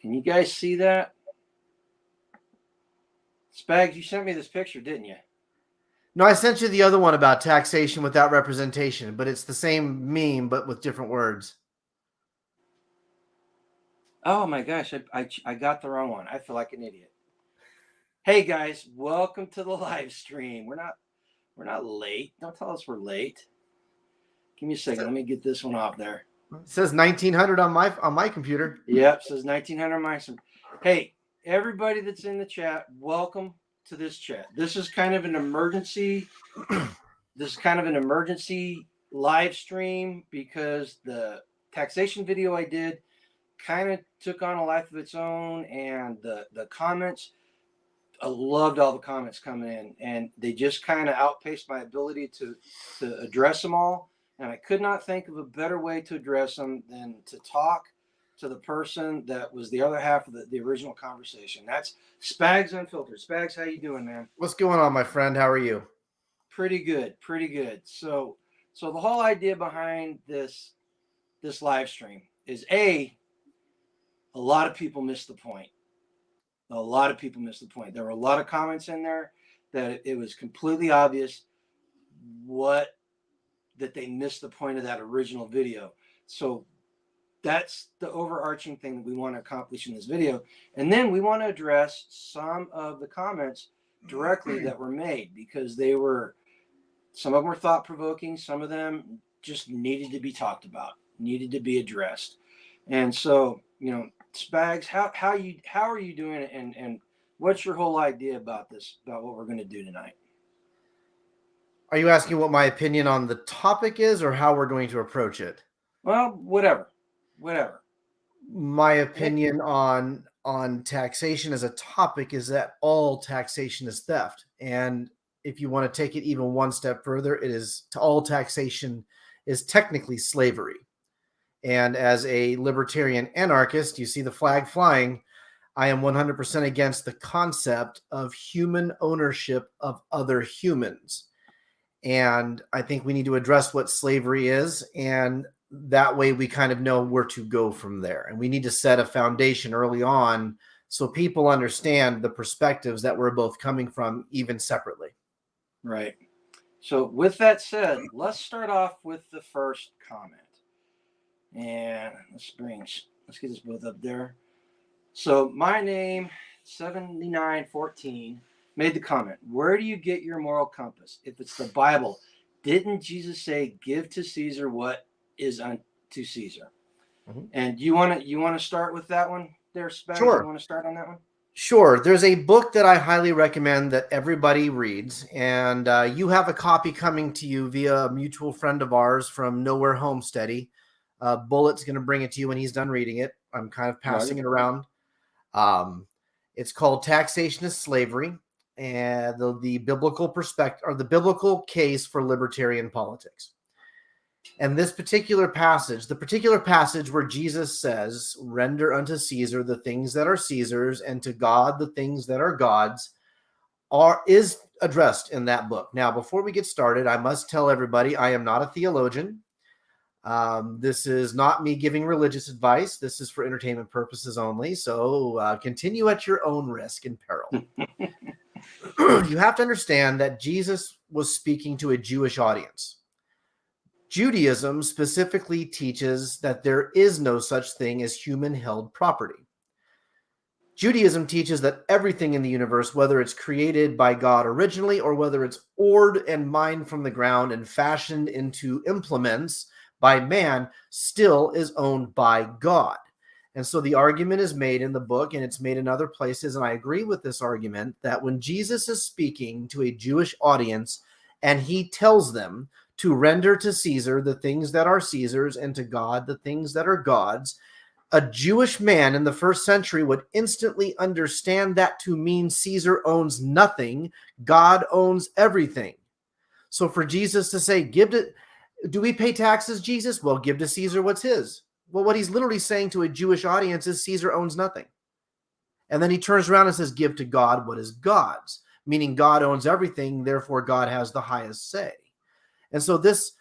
Can you guys see that? Spags, you sent me this picture, didn't you? No, I sent you the other one about taxation without representation, but it's the same meme, but with different words. Oh my gosh, I got the wrong one. I feel like an idiot. Hey guys, welcome to the live stream. We're not late. Don't tell us we're late. Give me a second. Let me get this one off there. It says 1900 on my computer. Yep, says 1900 mics. Hey, everybody that's in the chat, welcome to this chat. This is kind of an emergency. This is kind of an emergency live stream because the taxation video I did kind of took on a life of its own, and the comments, I loved all the comments coming in, and they just kind of outpaced my ability to address them all. And I could not think of a better way to address them than to talk to the person that was the other half of the original conversation. That's Spags Unfiltered. Spags, how you doing, man? What's going on, my friend? How are you? Pretty good, pretty good. So the whole idea behind this live stream is a lot of people missed the point. A lot of people missed the point. There were a lot of comments in there that it was completely obvious that they missed the point of that original video. So that's the overarching thing that we want to accomplish in this video. And then we want to address some of the comments directly that were made, because some of them were thought-provoking, some of them just needed to be talked about, needed to be addressed. And so, Spags, how are you doing, and what's your whole idea about this, about what we're going to do tonight? Are you asking what my opinion on the topic is, or how we're going to approach it? Well, whatever. My opinion on taxation as a topic is that all taxation is theft. And if you want to take it even one step further, all taxation is technically slavery. And as a libertarian anarchist, you see the flag flying. I am 100% against the concept of human ownership of other humans. And I think we need to address what slavery is, and that way we kind of know where to go from there. And we need to set a foundation early on so people understand the perspectives that we're both coming from, even separately. Right. So with that said, let's start off with the first comment. And let's get this both up there. So my name, 7914, made the comment, where do you get your moral compass? If it's the Bible, didn't Jesus say, give to Caesar what is unto Caesar? Mm-hmm. And you want to start with that one there, Spags? Sure. You want to start on that one? Sure. There's a book that I highly recommend that everybody reads, and you have a copy coming to you via a mutual friend of ours from Nowhere Homesteady. Bullet's going to bring it to you when he's done reading it. I'm kind of passing it around. It's called Taxation is Slavery, and the biblical perspective, or the biblical case for libertarian politics. And this particular passage, the particular passage where Jesus says, render unto Caesar the things that are Caesar's, and to God the things that are God's, is addressed in that book. Now, before we get started, I must tell everybody I am not a theologian. This is not me giving religious advice. This is for entertainment purposes only. So continue at your own risk and peril. You have to understand that Jesus was speaking to a Jewish audience. Judaism specifically teaches that there is no such thing as human-held property. Judaism teaches that everything in the universe, whether it's created by God originally or whether it's ored and mined from the ground and fashioned into implements by man, still is owned by God. And so the argument is made in the book, and it's made in other places, and I agree with this argument, that when Jesus is speaking to a Jewish audience and he tells them to render to Caesar the things that are Caesar's and to God the things that are God's, a Jewish man in the first century would instantly understand that to mean Caesar owns nothing, God owns everything. So for Jesus to say, do we pay taxes, Jesus? Well, give to Caesar what's his. Well, what he's literally saying to a Jewish audience is Caesar owns nothing. And then he turns around and says, give to God what is God's, meaning God owns everything, therefore God has the highest say. And so this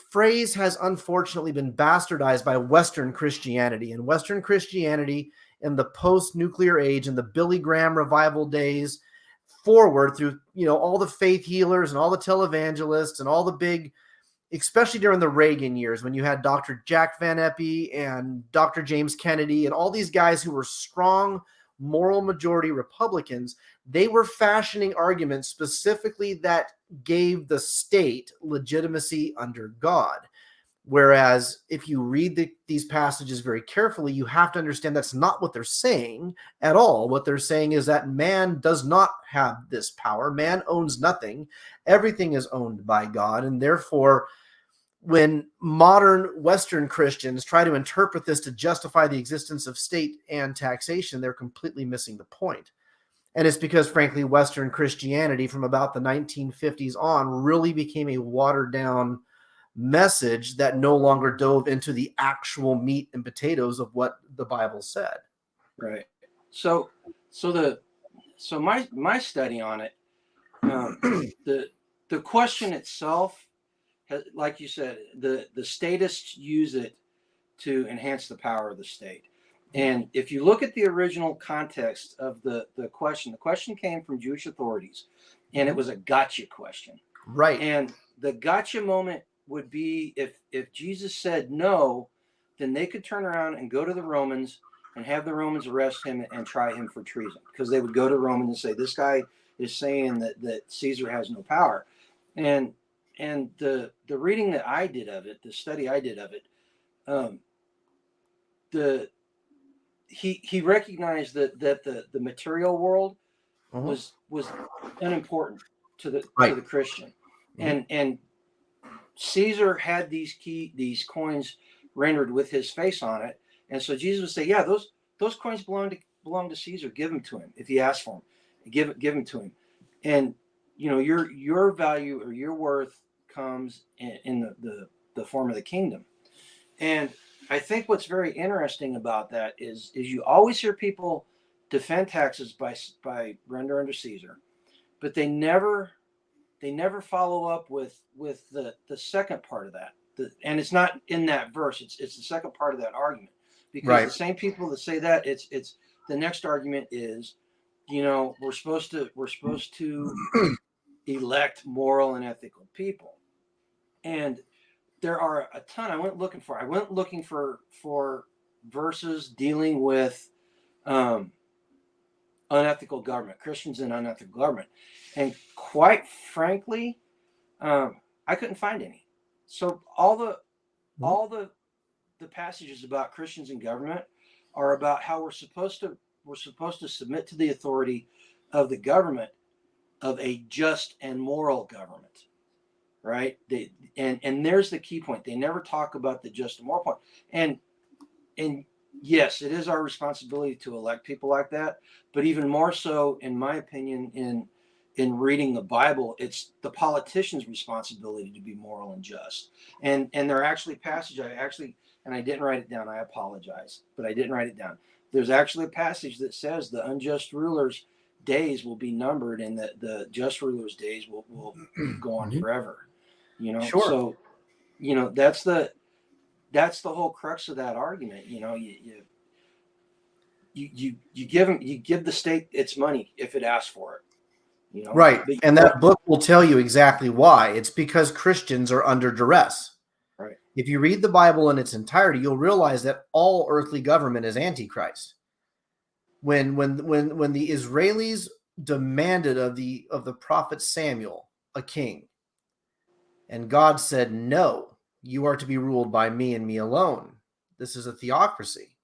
phrase has unfortunately been bastardized by Western Christianity. And Western Christianity in the post-nuclear age and the Billy Graham revival days forward through, all the faith healers and all the televangelists and all the big, especially during the Reagan years when you had Dr. Jack Van Eppe and Dr. James Kennedy and all these guys who were strong moral majority Republicans. They were fashioning arguments specifically that gave the state legitimacy under God. Whereas if you read these passages very carefully, you have to understand that's not what they're saying at all. What they're saying is that man does not have this power. Man owns nothing. Everything is owned by God. And therefore, when modern Western Christians try to interpret this to justify the existence of state and taxation, they're completely missing the point. And it's because, frankly, Western Christianity from about the 1950s on really became a watered down message that no longer dove into the actual meat and potatoes of what the Bible said. Right. So my study on it, the question itself, like you said, the statists use it to enhance the power of the state. And if you look at the original context of the question came from Jewish authorities, and it was a gotcha question. Right. And the gotcha moment would be if Jesus said no, then they could turn around and go to the Romans and have the Romans arrest him and try him for treason, because they would go to the Romans and say, this guy is saying that Caesar has no power. And the reading that I did of it, the study I did of it, he recognized that the material world was unimportant to the Christian, and Caesar had these coins rendered with his face on it, and so Jesus would say, yeah, those coins belong to Caesar. Give them to him if he asks for them. Give them to him, and your value or your worth comes in the form of the kingdom. And I think what's very interesting about that is you always hear people defend taxes by render unto Caesar, but they never follow up with the second part of that. And it's not in that verse. It's the second part of that argument, because the same people that say that, it's the next argument is, we're supposed to elect moral and ethical people. And there are a ton. I went looking for verses dealing with unethical government, Christians in unethical government, and quite frankly, I couldn't find any. So all the passages about Christians in government are about how we're supposed to submit to the authority of the government, of a just and moral government. Right. And there's the key point. They never talk about the just and moral point. And yes, it is our responsibility to elect people like that. But even more so, in my opinion, in reading the Bible, it's the politician's responsibility to be moral and just. And there are actually passages and I didn't write it down. I apologize, but I didn't write it down. There's actually a passage that says the unjust rulers' days will be numbered, and that the just rulers' days will go on forever. Sure. So, that's the whole crux of that argument. You give the state its money if it asks for it. Right. And that book will tell you exactly why. It's because Christians are under duress. Right. If you read the Bible in its entirety, you'll realize that all earthly government is antichrist. When the Israelis demanded of the prophet Samuel a king, and God said, no, you are to be ruled by me and me alone. This is a theocracy.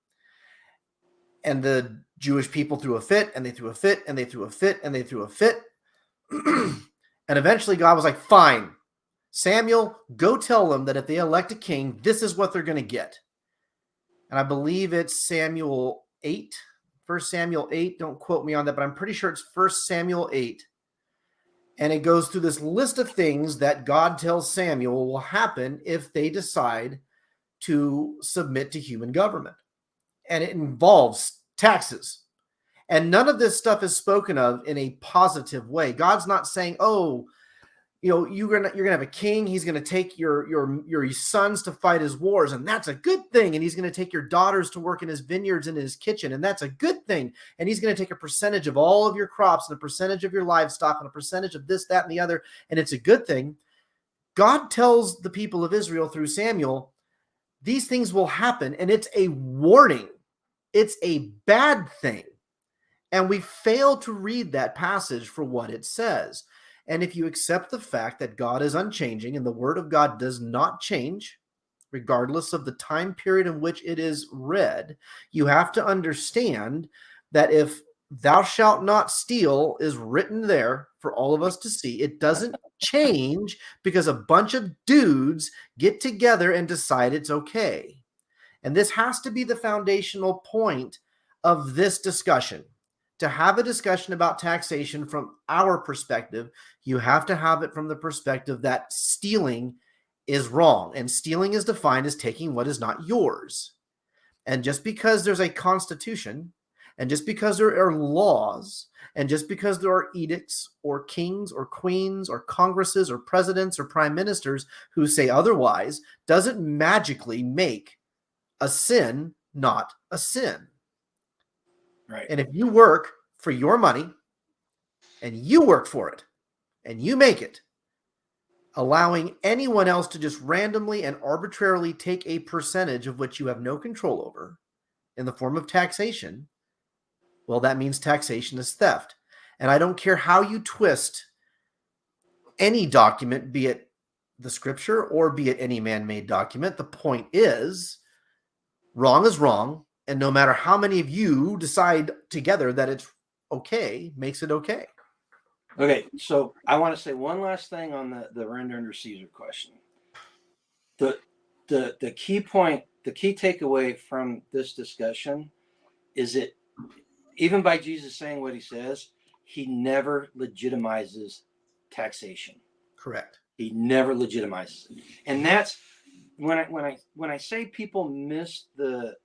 And the Jewish people threw a fit, and they threw a fit, and they threw a fit, and they threw a fit. And eventually God was like, fine, Samuel, go tell them that if they elect a king, this is what they're going to get. And I believe it's Samuel 8, 1 Samuel 8. Don't quote me on that, but I'm pretty sure it's 1 Samuel 8. And it goes through this list of things that God tells Samuel will happen if they decide to submit to human government. And it involves taxes. And none of this stuff is spoken of in a positive way. God's not saying, oh, you're gonna have a king. He's gonna take your sons to fight his wars, and that's a good thing. And he's gonna take your daughters to work in his vineyards and in his kitchen, and that's a good thing. And he's gonna take a percentage of all of your crops and a percentage of your livestock and a percentage of this, that, and the other, and it's a good thing. God tells the people of Israel through Samuel, these things will happen, and it's a warning. It's a bad thing. And we fail to read that passage for what it says. And if you accept the fact that God is unchanging and the word of God does not change, regardless of the time period in which it is read, you have to understand that if thou shalt not steal is written there for all of us to see, it doesn't change because a bunch of dudes get together and decide it's okay. And this has to be the foundational point of this discussion. To have a discussion about taxation from our perspective, you have to have it from the perspective that stealing is wrong. And stealing is defined as taking what is not yours. And just because there's a constitution, and just because there are laws, and just because there are edicts or kings or queens or congresses or presidents or prime ministers who say otherwise, doesn't magically make a sin not a sin. Right. And if you work for your money and you work for it and you make it, allowing anyone else to just randomly and arbitrarily take a percentage of which you have no control over in the form of taxation, well, that means taxation is theft. And I don't care how you twist any document, be it the scripture or be it any man-made document, the point is wrong is wrong. And no matter how many of you decide together that it's okay, makes it okay. Okay, so I want to say one last thing on the render under Caesar question. The key point, the key takeaway from this discussion is that even by Jesus saying what he says, he never legitimizes taxation. Correct. He never legitimizes it. And that's when I say people miss the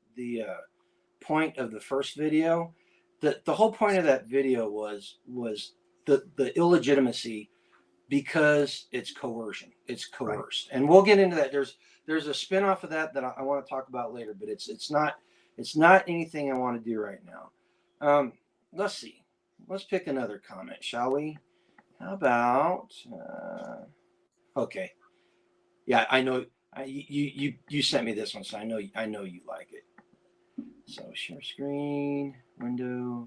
point of the first video, the whole point of that video was the illegitimacy because it's coercion. It's coerced. Right. And we'll get into that. There's a spin-off of that I want to talk about later, but it's not anything I want to do right now. Let's see. Let's pick another comment, shall we? How about okay. Yeah, I know you sent me this one, so I know you like it. So share screen, window.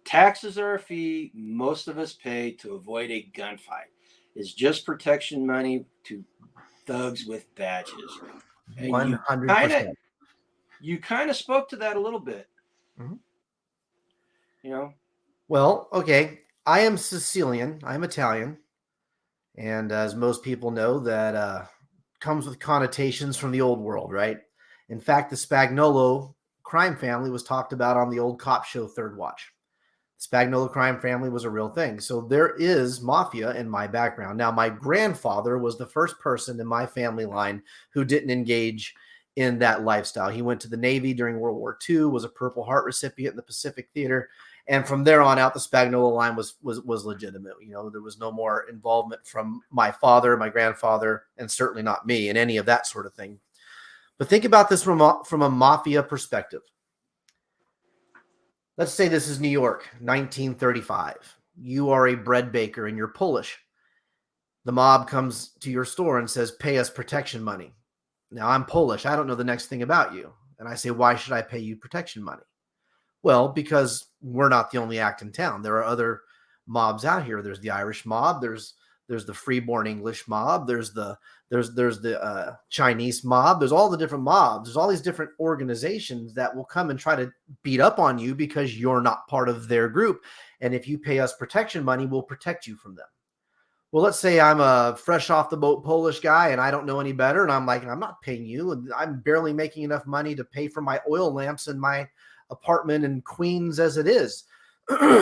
Taxes are a fee most of us pay to avoid a gunfight. It's just protection money to thugs with badges. 100%. You kind of spoke to that a little bit. Mm-hmm. You know? Well, okay. I am Sicilian. I'm Italian. And as most people know, that comes with connotations from the old world, right? In fact, the Spagnolo crime family was talked about on the old cop show Third Watch. The Spagnolo crime family was a real thing. So there is mafia in my background. Now, my grandfather was the first person in my family line who didn't engage in that lifestyle. He went to the Navy during World War II, was a Purple Heart recipient in the Pacific Theater. And from there on out, the Spagnolo line was legitimate. You know, there was no more involvement from my father, my grandfather, and certainly not me in any of that sort of thing. But think about this from a mafia perspective. Let's say this is New York, 1935. You are a bread baker and you're Polish. The mob comes to your store and says, pay us protection money. Now, I'm Polish. I don't know the next thing about you. And I say, why should I pay you protection money? Well, because we're not the only act in town. There are other mobs out here. There's the Irish mob. There's the freeborn English mob. There's the Chinese mob. There's all the different mobs. There's all these different organizations that will come and try to beat up on you because you're not part of their group. And if you pay us protection money, we'll protect you from them. Well, let's say I'm a fresh off the boat Polish guy and I don't know any better. And I'm like, I'm not paying you. And I'm barely making enough money to pay for my oil lamps in my apartment in Queens as it is.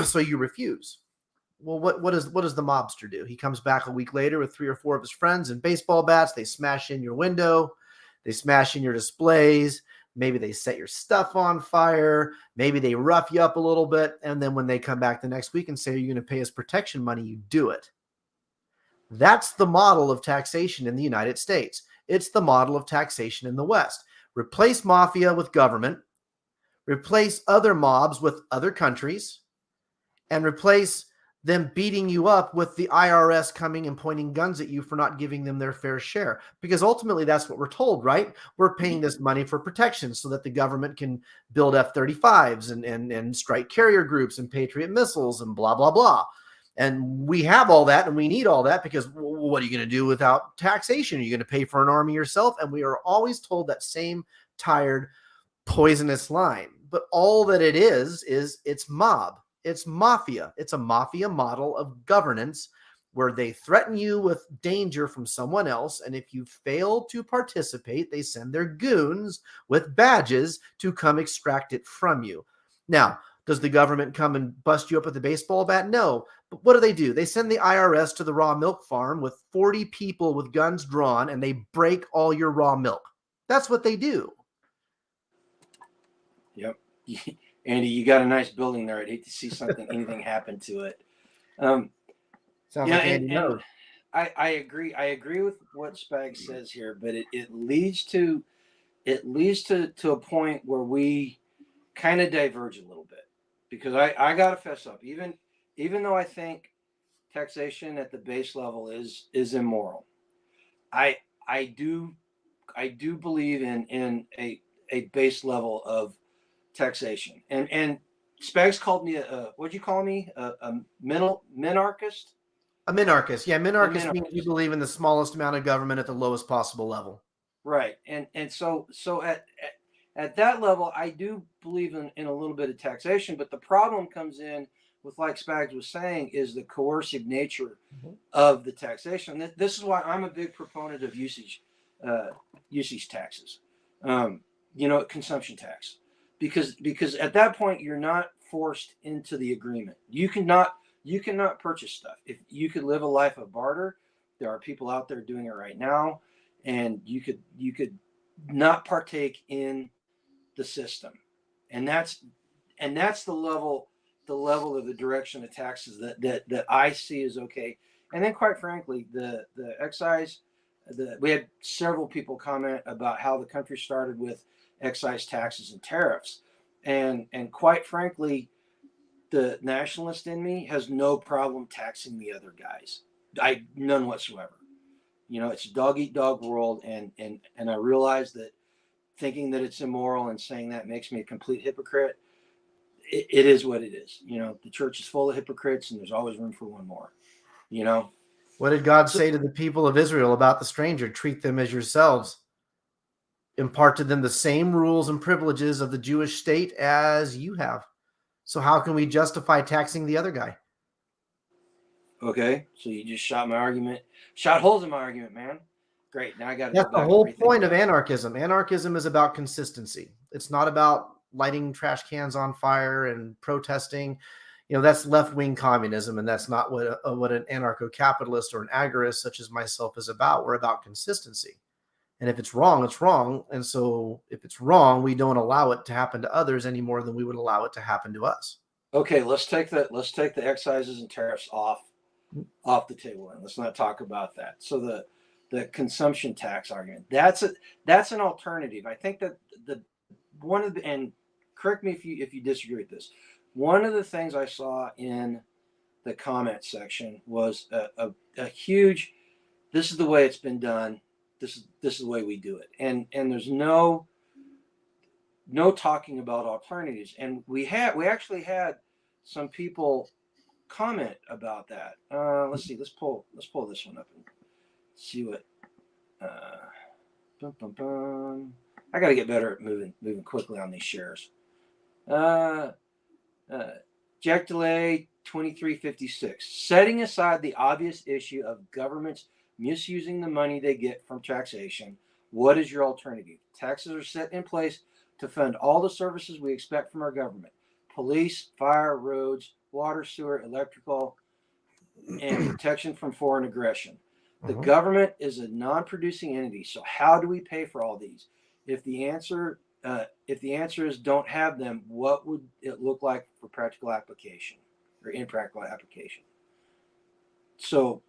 So you refuse. Well, what does the mobster do? He comes back a week later with 3 or 4 of his friends and baseball bats. They smash in your window. They smash in your displays. Maybe they set your stuff on fire. Maybe they rough you up a little bit. And then when they come back the next week and say, you're going to pay us protection money, you do it. That's the model of taxation in the United States. It's the model of taxation in the West. Replace mafia with government, replace other mobs with other countries, and replace them beating you up with the IRS coming and pointing guns at you for not giving them their fair share. Because ultimately that's what we're told, right? We're paying this money for protection so that the government can build F-35s and strike carrier groups and Patriot missiles and blah, blah, blah. And we have all that and we need all that because what are you going to do without taxation? Are you going to pay for an army yourself? And we are always told that same tired, poisonous line. But all that it is it's mob. It's mafia. It's a mafia model of governance where they threaten you with danger from someone else. And if you fail to participate, they send their goons with badges to come extract it from you. Now, does the government come and bust you up with a baseball bat? No. But what do? They send the IRS to the raw milk farm with 40 people with guns drawn, and they break all your raw milk. That's what they do. Yep. Andy, you got a nice building there. I'd hate to see anything happen to it. Sounds like Andy knows. I agree. I agree with what Spags says here, but it leads to a point where we kind of diverge a little bit, because I gotta fess up. Even though I think taxation at the base level is immoral, I do believe in a base level of taxation. And Spags called me what'd you call me? A minarchist? A minarchist. Yeah, minarchist means minarchist. you believe in the smallest amount of government at the lowest possible level. Right. And so at that level, I do believe in a little bit of taxation, but the problem comes in with, like Spags was saying, is the coercive nature of the taxation. This is why I'm a big proponent of usage taxes, consumption tax, because at that point you're not forced into the agreement. You cannot purchase stuff. If you could live a life of barter, there are people out there doing it right now, and you could not partake in the system, and that's the level of the direction of taxes that I see is okay. And then, quite frankly, the excise, we had several people comment about how the country started with excise taxes and tariffs, and quite frankly, the nationalist in me has no problem taxing the other guys. None whatsoever. It's a dog eat dog world, and I realize that thinking that it's immoral and saying that makes me a complete hypocrite. It is what it is. The church is full of hypocrites, and there's always room for one more. What did God say to the people of Israel about the stranger? Treat them as yourselves. Impart to them the same rules and privileges of the Jewish state as you have. So how can we justify taxing the other guy? Okay, so you just shot holes in my argument, man. Great. Now I got to. That's the whole point of anarchism. Anarchism is about consistency. It's not about lighting trash cans on fire and protesting. That's left-wing communism, and that's not what an anarcho-capitalist or an agorist such as myself is about. We're about consistency. And if it's wrong, it's wrong. And so if it's wrong, we don't allow it to happen to others any more than we would allow it to happen to us. Okay, let's take the excises and tariffs off the table, and let's not talk about that. So the consumption tax argument, that's an alternative. I think that and correct me if you disagree with this. One of the things I saw in the comment section was a huge, this is the way it's been done. This is the way we do it. And there's no talking about alternatives. And we actually had some people comment about that. Let's see. Let's pull this one up and see what. I got to get better at moving quickly on these shares. Jack Delay 2356. Setting aside the obvious issue of governments misusing the money they get from taxation, what is your alternative? Taxes are set in place to fund all the services we expect from our government: police, fire, roads, water, sewer, electrical, and protection from foreign aggression. The government is a non-producing entity, so how do we pay for all these? If the answer If the answer is don't have them, what would it look like for practical application or in practical application? So,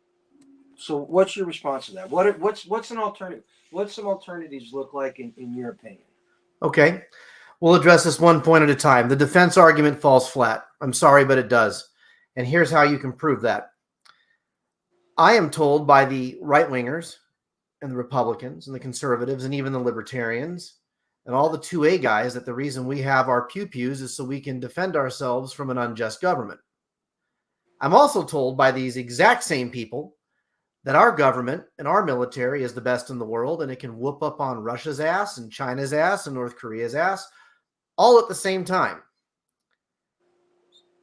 so what's your response to that? What's an alternative? What some alternatives look like in your opinion? Okay. We'll address this one point at a time. The defense argument falls flat. I'm sorry, but it does. And here's how you can prove that. I am told by the right wingers and the Republicans and the conservatives and even the libertarians and all the 2A guys that the reason we have our pew-pews is so we can defend ourselves from an unjust government. I'm also told by these exact same people that our government and our military is the best in the world and it can whoop up on Russia's ass and China's ass and North Korea's ass all at the same time.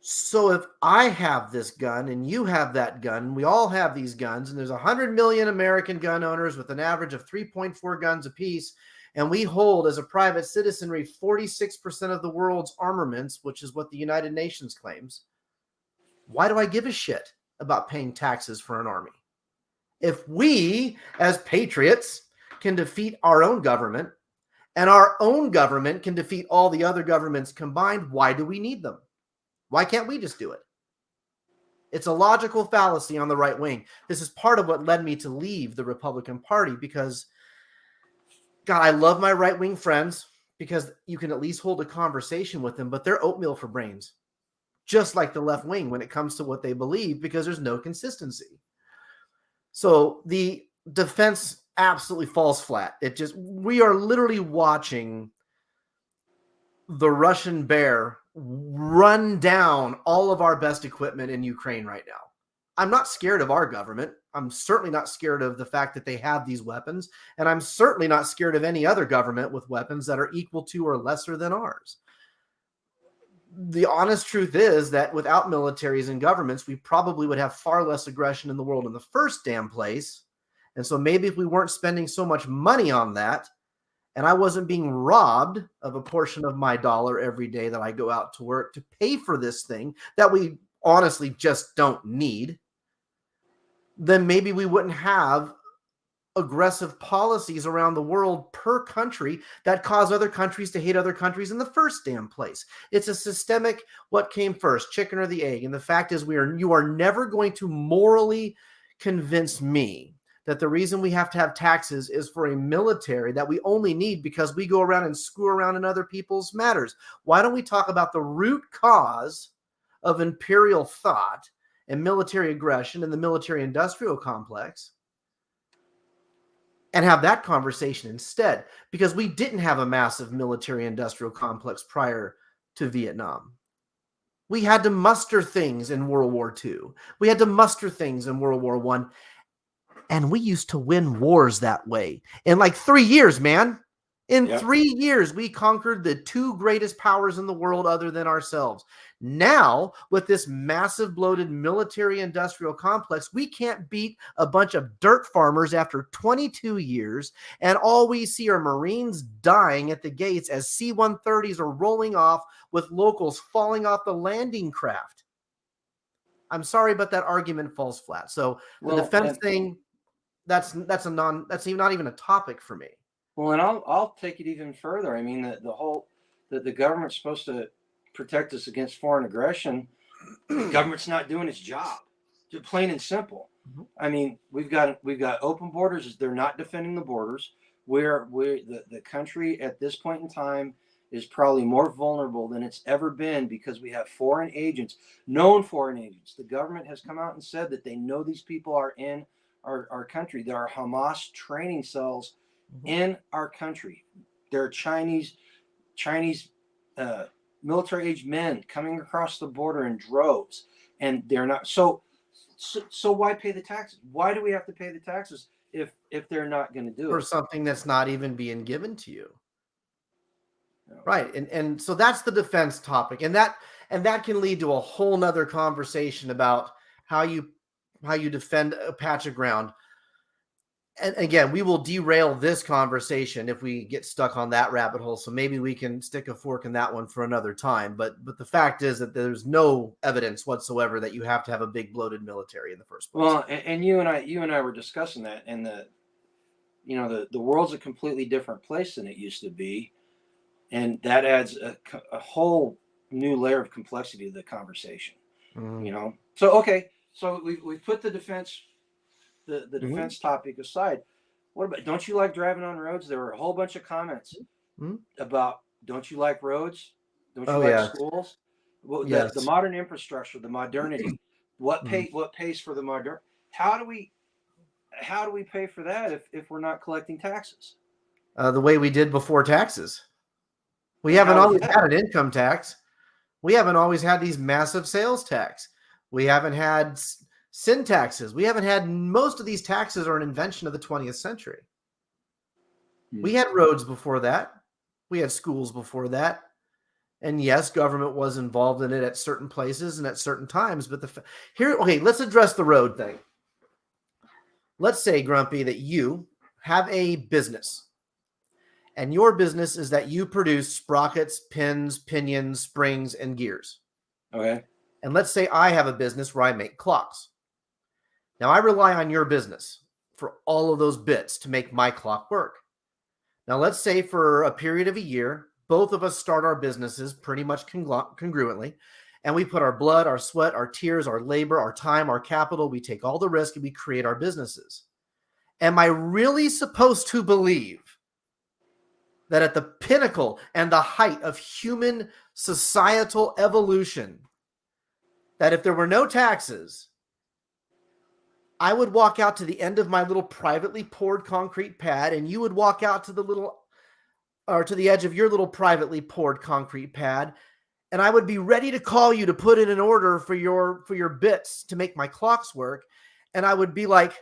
So if I have this gun and you have that gun, we all have these guns, and there's 100 million American gun owners with an average of 3.4 guns apiece, and we hold as a private citizenry 46% of the world's armaments, which is what the United Nations claims, why do I give a shit about paying taxes for an army? If we, as patriots, can defeat our own government, and our own government can defeat all the other governments combined, why do we need them? Why can't we just do it? It's a logical fallacy on the right wing. This is part of what led me to leave the Republican Party because, God, I love my right wing friends because you can at least hold a conversation with them, but they're oatmeal for brains, just like the left wing when it comes to what they believe because there's no consistency. So the defense absolutely falls flat. We are literally watching the Russian bear run down all of our best equipment in Ukraine right now. I'm not scared of our government. I'm certainly not scared of the fact that they have these weapons. And I'm certainly not scared of any other government with weapons that are equal to or lesser than ours. The honest truth is that without militaries and governments, we probably would have far less aggression in the world in the first damn place. And so maybe if we weren't spending so much money on that, and I wasn't being robbed of a portion of my dollar every day that I go out to work to pay for this thing that we honestly just don't need, then maybe we wouldn't have aggressive policies around the world per country that cause other countries to hate other countries in the first damn place. It's a systemic, what came first, chicken or the egg? And the fact is you are never going to morally convince me that the reason we have to have taxes is for a military that we only need because we go around and screw around in other people's matters. Why don't we talk about the root cause of imperial thought and military aggression in the military industrial complex and have that conversation instead? Because we didn't have a massive military industrial complex prior to Vietnam. We had to muster things in World War II. We had to muster things in World War I. And we used to win wars that way. In like 3 years, man. In 3 years, we conquered the two greatest powers in the world other than ourselves. Now, with this massive bloated military industrial complex, we can't beat a bunch of dirt farmers after 22 years. And all we see are Marines dying at the gates as C-130s are rolling off with locals falling off the landing craft. I'm sorry, but that argument falls flat. So the defense thing, that's not even a topic for me. Well, and I'll take it even further. I mean, the government's supposed to protect us against foreign aggression. The government's not doing its job. Just plain and simple. Mm-hmm. I mean, we've got open borders. They're not defending the borders. The country at this point in time is probably more vulnerable than it's ever been because we have foreign agents, known foreign agents. The government has come out and said that they know these people are in our country. There are Hamas training cells in our country. There are Chinese military age men coming across the border in droves, and they're not. So why pay the taxes? Why do we have to pay the taxes if they're not going to do it for something that's not even being given to you? No. Right, and so that's the defense topic, and that can lead to a whole nother conversation about how you defend a patch of ground. And again, we will derail this conversation if we get stuck on that rabbit hole. So maybe we can stick a fork in that one for another time. But the fact is that there's no evidence whatsoever that you have to have a big bloated military in the first place. Well, and you and I were discussing that, and the world's a completely different place than it used to be. and that adds a whole new layer of complexity to the conversation. You know, so okay, so we put the defense defense topic aside. What about, don't you like driving on roads? There were a whole bunch of comments about, don't you like roads? Don't you Oh like yes, schools? Well, the yes. modern infrastructure, the modernity, what pays for the modern? How do we pay for that if we're not collecting taxes? The way we did before taxes. We And haven't how is always that? had an income tax. We haven't always had these massive sales tax. We haven't had sin taxes. We haven't had, most of these taxes are an invention of the 20th century. We had roads before that. We had schools before that. And yes, government was involved in it at certain places and at certain times. But okay, let's address the road thing. Let's say, Grumpy, that you have a business. And your business is that you produce sprockets, pins, pinions, springs, and gears. Okay. And let's say I have a business where I make clocks. Now, I rely on your business for all of those bits to make my clock work. Now, let's say for a period of a year, both of us start our businesses pretty much congruently, and we put our blood, our sweat, our tears, our labor, our time, our capital, we take all the risk, and we create our businesses. Am I really supposed to believe that at the pinnacle and the height of human societal evolution, that if there were no taxes, I would walk out to the end of my little privately poured concrete pad, and you would walk out to the edge of your little privately poured concrete pad, and I would be ready to call you to put in an order for your bits to make my clocks work, and I would be like,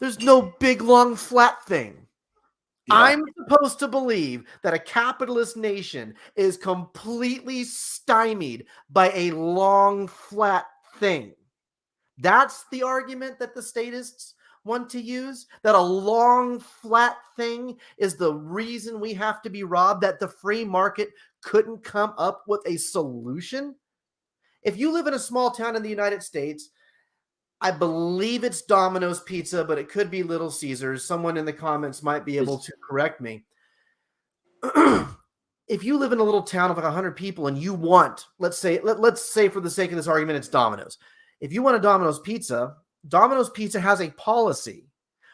there's no big long flat thing. Yeah. I'm supposed to believe that a capitalist nation is completely stymied by a long flat thing. That's the argument that the statists want to use, that a long flat thing is the reason we have to be robbed, that the free market couldn't come up with a solution. If you live in a small town in the United States, I believe it's Domino's Pizza, but it could be Little Caesars. Someone in the comments might be able to correct me. If you live in a little town of like 100 people and you want, let's say for the sake of this argument, it's Domino's. If you want a Domino's Pizza has a policy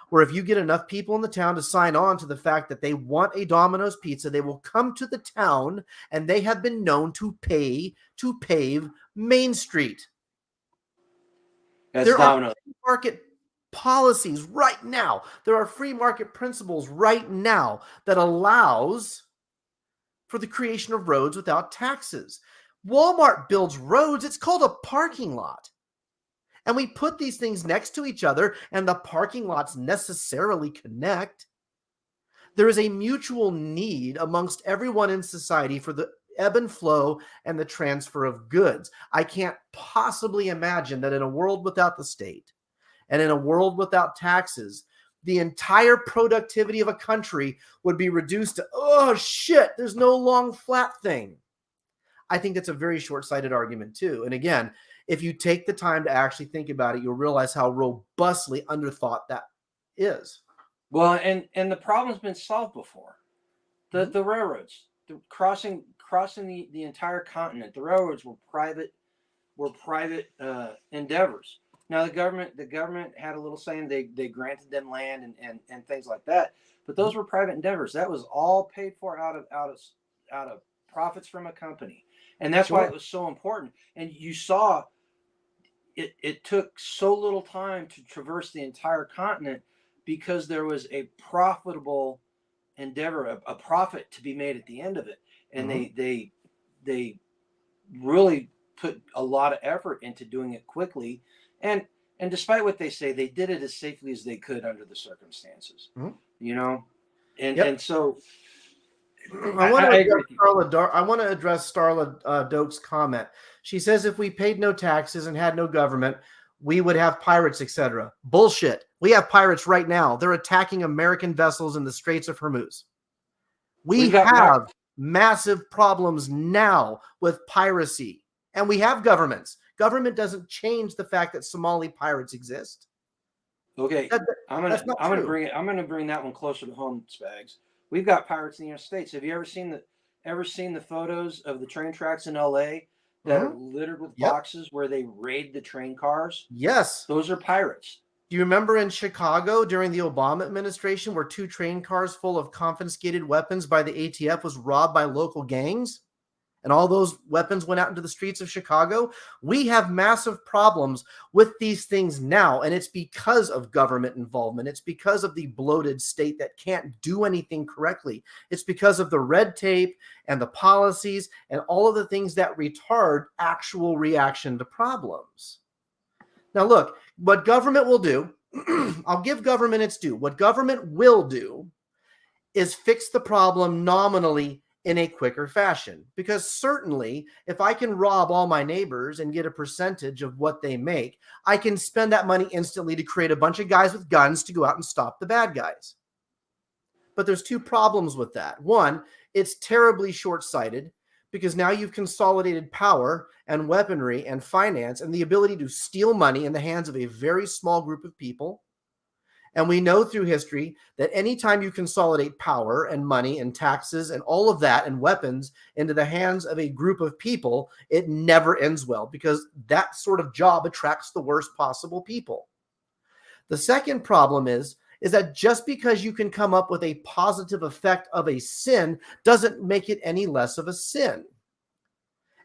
where if you get enough people in the town to sign on to the fact that they want a Domino's Pizza, they will come to the town, and they have been known to pay to pave Main Street. There are free market policies right now. There are free market principles right now that allows for the creation of roads without taxes. Walmart builds roads. It's called a parking lot. And we put these things next to each other, and the parking lots necessarily connect. There is a mutual need amongst everyone in society for the ebb and flow and the transfer of goods. I can't possibly imagine that in a world without the state and in a world without taxes, the entire productivity of a country would be reduced to, oh shit, there's no long flat thing. I think that's a very short-sighted argument too. And again, if you take the time to actually think about it, you'll realize how robustly underthought that is. Well, and the problem's been solved before. The railroads, crossing the entire continent. The railroads were private endeavors. Now the government had a little saying, they granted them land and things like that, but those were private endeavors. That was all paid for out of profits from a company, and that's why it was so important. And you saw it took so little time to traverse the entire continent because there was a profitable endeavor, a profit to be made at the end of it, and they really put a lot of effort into doing it quickly, and despite what they say, they did it as safely as they could under the circumstances. You know, and so I want to address Starla Doak's comment. She says if we paid no taxes and had no government, we would have pirates, etc. Bullshit. We have pirates right now. They're attacking American vessels in the Straits of Hormuz. We have massive problems now with piracy, and we have governments. Government doesn't change the fact that Somali pirates exist. Okay, I'm gonna bring that one closer to home, Spags. We've got pirates in the United States. Have you ever seen the photos of the train tracks in LA that are Mhm. littered with Yep. boxes where they raid the train cars? Yes. Those are pirates. Do you remember in Chicago during the Obama administration where 2 train cars full of confiscated weapons by the ATF was robbed by local gangs? And all those weapons went out into the streets of Chicago. We have massive problems with these things now, and it's because of government involvement. It's because of the bloated state that can't do anything correctly. It's because of the red tape and the policies and all of the things that retard actual reaction to problems. Now, look, what government will do, I'll give government its due. What government will do is fix the problem nominally in a quicker fashion. Because certainly, if I can rob all my neighbors and get a percentage of what they make, I can spend that money instantly to create a bunch of guys with guns to go out and stop the bad guys. But there's 2 problems with that. One, it's terribly short-sighted because now you've consolidated power and weaponry and finance and the ability to steal money in the hands of a very small group of people. And we know through history that anytime you consolidate power and money and taxes and all of that and weapons into the hands of a group of people, it never ends well because that sort of job attracts the worst possible people. The second problem is that just because you can come up with a positive effect of a sin doesn't make it any less of a sin.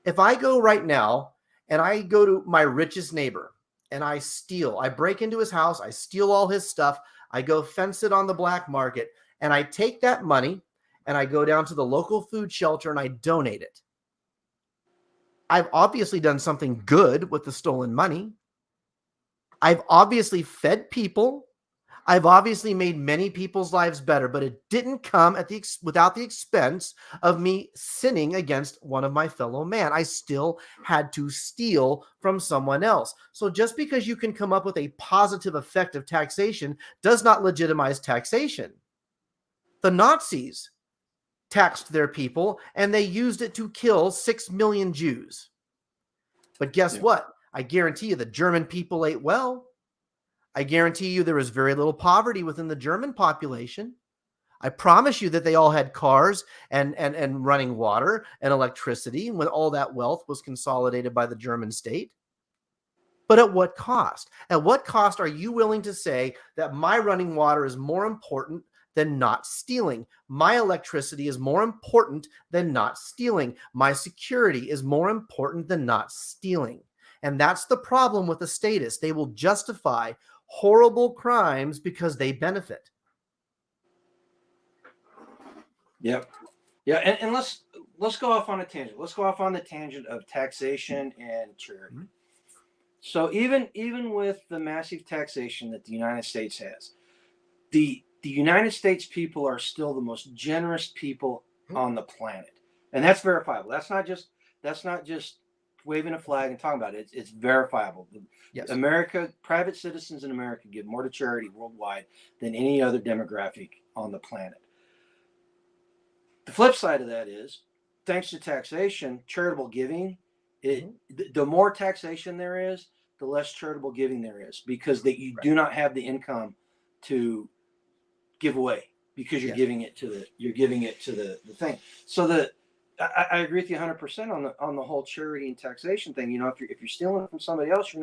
If I go right now and I go to my richest neighbor and I break into his house, I steal all his stuff, I go fence it on the black market, and I take that money and I go down to the local food shelter and I donate it. I've obviously done something good with the stolen money. I've obviously fed people. I've obviously made many people's lives better, but it didn't come without the expense of me sinning against one of my fellow man. I still had to steal from someone else. So just because you can come up with a positive effect of taxation does not legitimize taxation. The Nazis taxed their people and they used it to kill 6 million Jews. But guess what? I guarantee you the German people ate well. I guarantee you there was very little poverty within the German population. I promise you that they all had cars and running water and electricity when all that wealth was consolidated by the German state. But at what cost? At what cost are you willing to say that my running water is more important than not stealing? My electricity is more important than not stealing. My security is more important than not stealing. And that's the problem with the statists. They will justify horrible crimes because they benefit. Yep. Yeah, and let's go off on a tangent. Let's go off on the tangent of taxation and charity. Mm-hmm. So even with the massive taxation that the United States has, the United States people are still the most generous people on the planet, and that's verifiable. That's not just waving a flag and talking about it. It's verifiable. Yes. America, private citizens in America give more to charity worldwide than any other demographic on the planet. The flip side of that is, thanks to taxation, charitable giving, the more taxation there is, the less charitable giving there is because you do not have the income to give away because you're giving it to the thing. So I agree with you 100% on the whole charity and taxation thing. You know, if you're stealing from somebody else,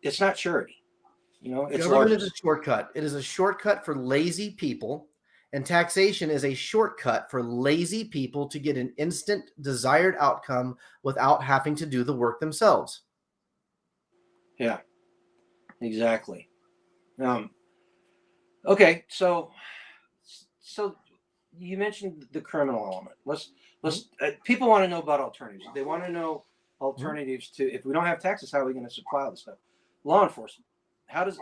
it's not charity. You know, it's government is a shortcut. It is a shortcut for lazy people, and taxation is a shortcut for lazy people to get an instant desired outcome without having to do the work themselves. Yeah, exactly. Okay, so you mentioned the criminal element. Let's people want to know about alternatives. They want to know alternatives to, if we don't have taxes, how are we going to supply all this stuff? Law enforcement. How does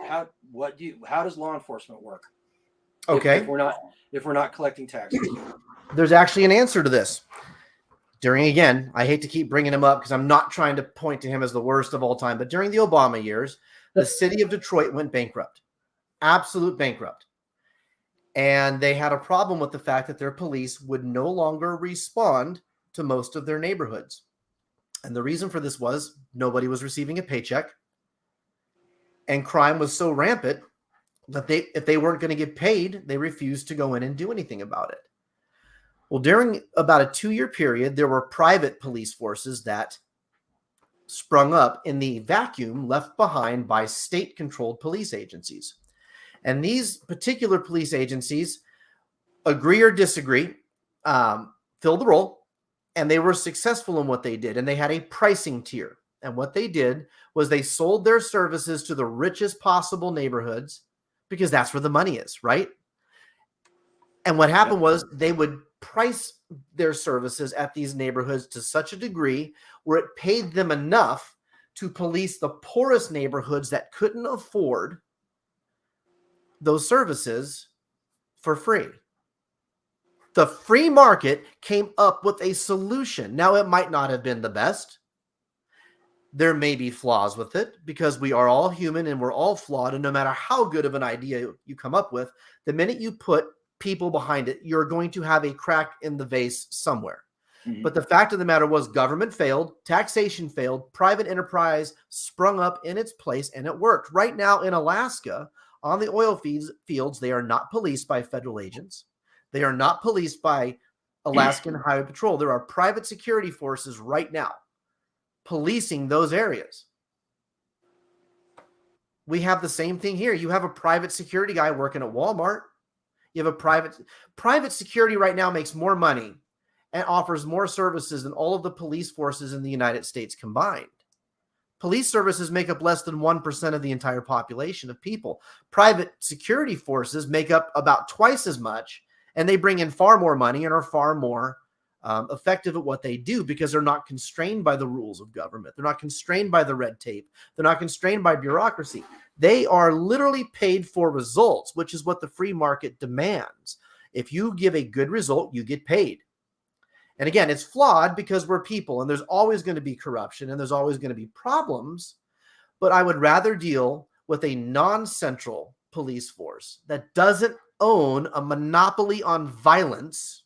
law enforcement work? Okay. If we're not collecting taxes. There's actually an answer to this. Again, I hate to keep bringing him up because I'm not trying to point to him as the worst of all time, but during the Obama years, the city of Detroit went bankrupt. Absolute bankrupt. And they had a problem with the fact that their police would no longer respond to most of their neighborhoods. And the reason for this was nobody was receiving a paycheck. And crime was so rampant That if they weren't going to get paid, they refused to go in and do anything about it. Well, during about a 2-year period, there were private police forces that sprung up in the vacuum left behind by state-controlled police agencies. And these particular police agencies, agree or disagree, fill the role, and they were successful in what they did. And they had a pricing tier. And what they did was they sold their services to the richest possible neighborhoods because that's where the money is, right? And what happened was they would price their services at these neighborhoods to such a degree where it paid them enough to police the poorest neighborhoods that couldn't afford those services for free. The free market came up with a solution. Now, it might not have been the best. There may be flaws with it because we are all human and we're all flawed. And no matter how good of an idea you come up with, the minute you put people behind it, you're going to have a crack in the vase somewhere. Mm-hmm. But the fact of the matter was government failed, taxation failed, private enterprise sprung up in its place, and it worked. Right now in Alaska, on the oil fields, they are not policed by federal agents. They are not policed by Alaskan Highway Patrol. There are private security forces right now policing those areas. We have the same thing here. You have a private security guy working at Walmart. You have a private security right now makes more money and offers more services than all of the police forces in the United States combined. Police services make up less than 1% of the entire population of people. Private security forces make up about twice as much, and they bring in far more money and are far more effective at what they do because they're not constrained by the rules of government. They're not constrained by the red tape. They're not constrained by bureaucracy. They are literally paid for results, which is what the free market demands. If you give a good result, you get paid. And again, it's flawed because we're people and there's always going to be corruption and there's always going to be problems. But I would rather deal with a non-central police force that doesn't own a monopoly on violence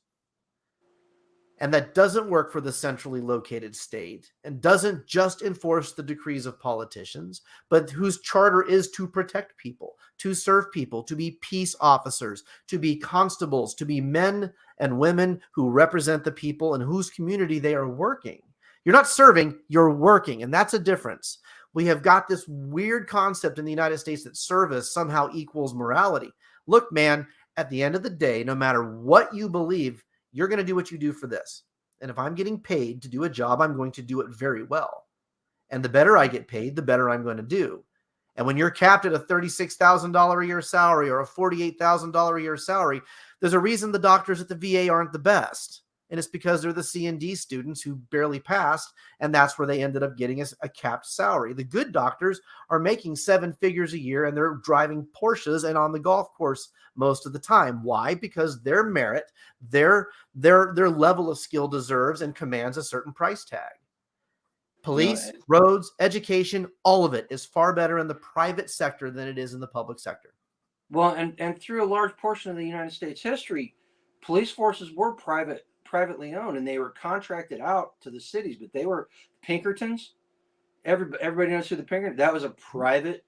and that doesn't work for the centrally located state and doesn't just enforce the decrees of politicians, but whose charter is to protect people, to serve people, to be peace officers, to be constables, to be men and women who represent the people in whose community they are working. You're not serving, you're working, and that's a difference. We have got this weird concept in the United States that service somehow equals morality. Look, man, at the end of the day, no matter what you believe, you're going to do what you do for this. And if I'm getting paid to do a job, I'm going to do it very well. And the better I get paid, the better I'm going to do. And when you're capped at a $36,000 a year salary or a $48,000 a year salary, there's a reason the doctors at the VA aren't the best. And it's because they're the C&D students who barely passed, and that's where they ended up getting a capped salary. The good doctors are making 7 figures a year, and they're driving Porsches and on the golf course most of the time. Why? Because their merit, their level of skill deserves and commands a certain price tag. Police, roads, education, all of it is far better in the private sector than it is in the public sector. Well, and through a large portion of the United States history, police forces were privately owned, and they were contracted out to the cities, but they were Pinkertons. Everybody knows who the Pinkertons. That was a private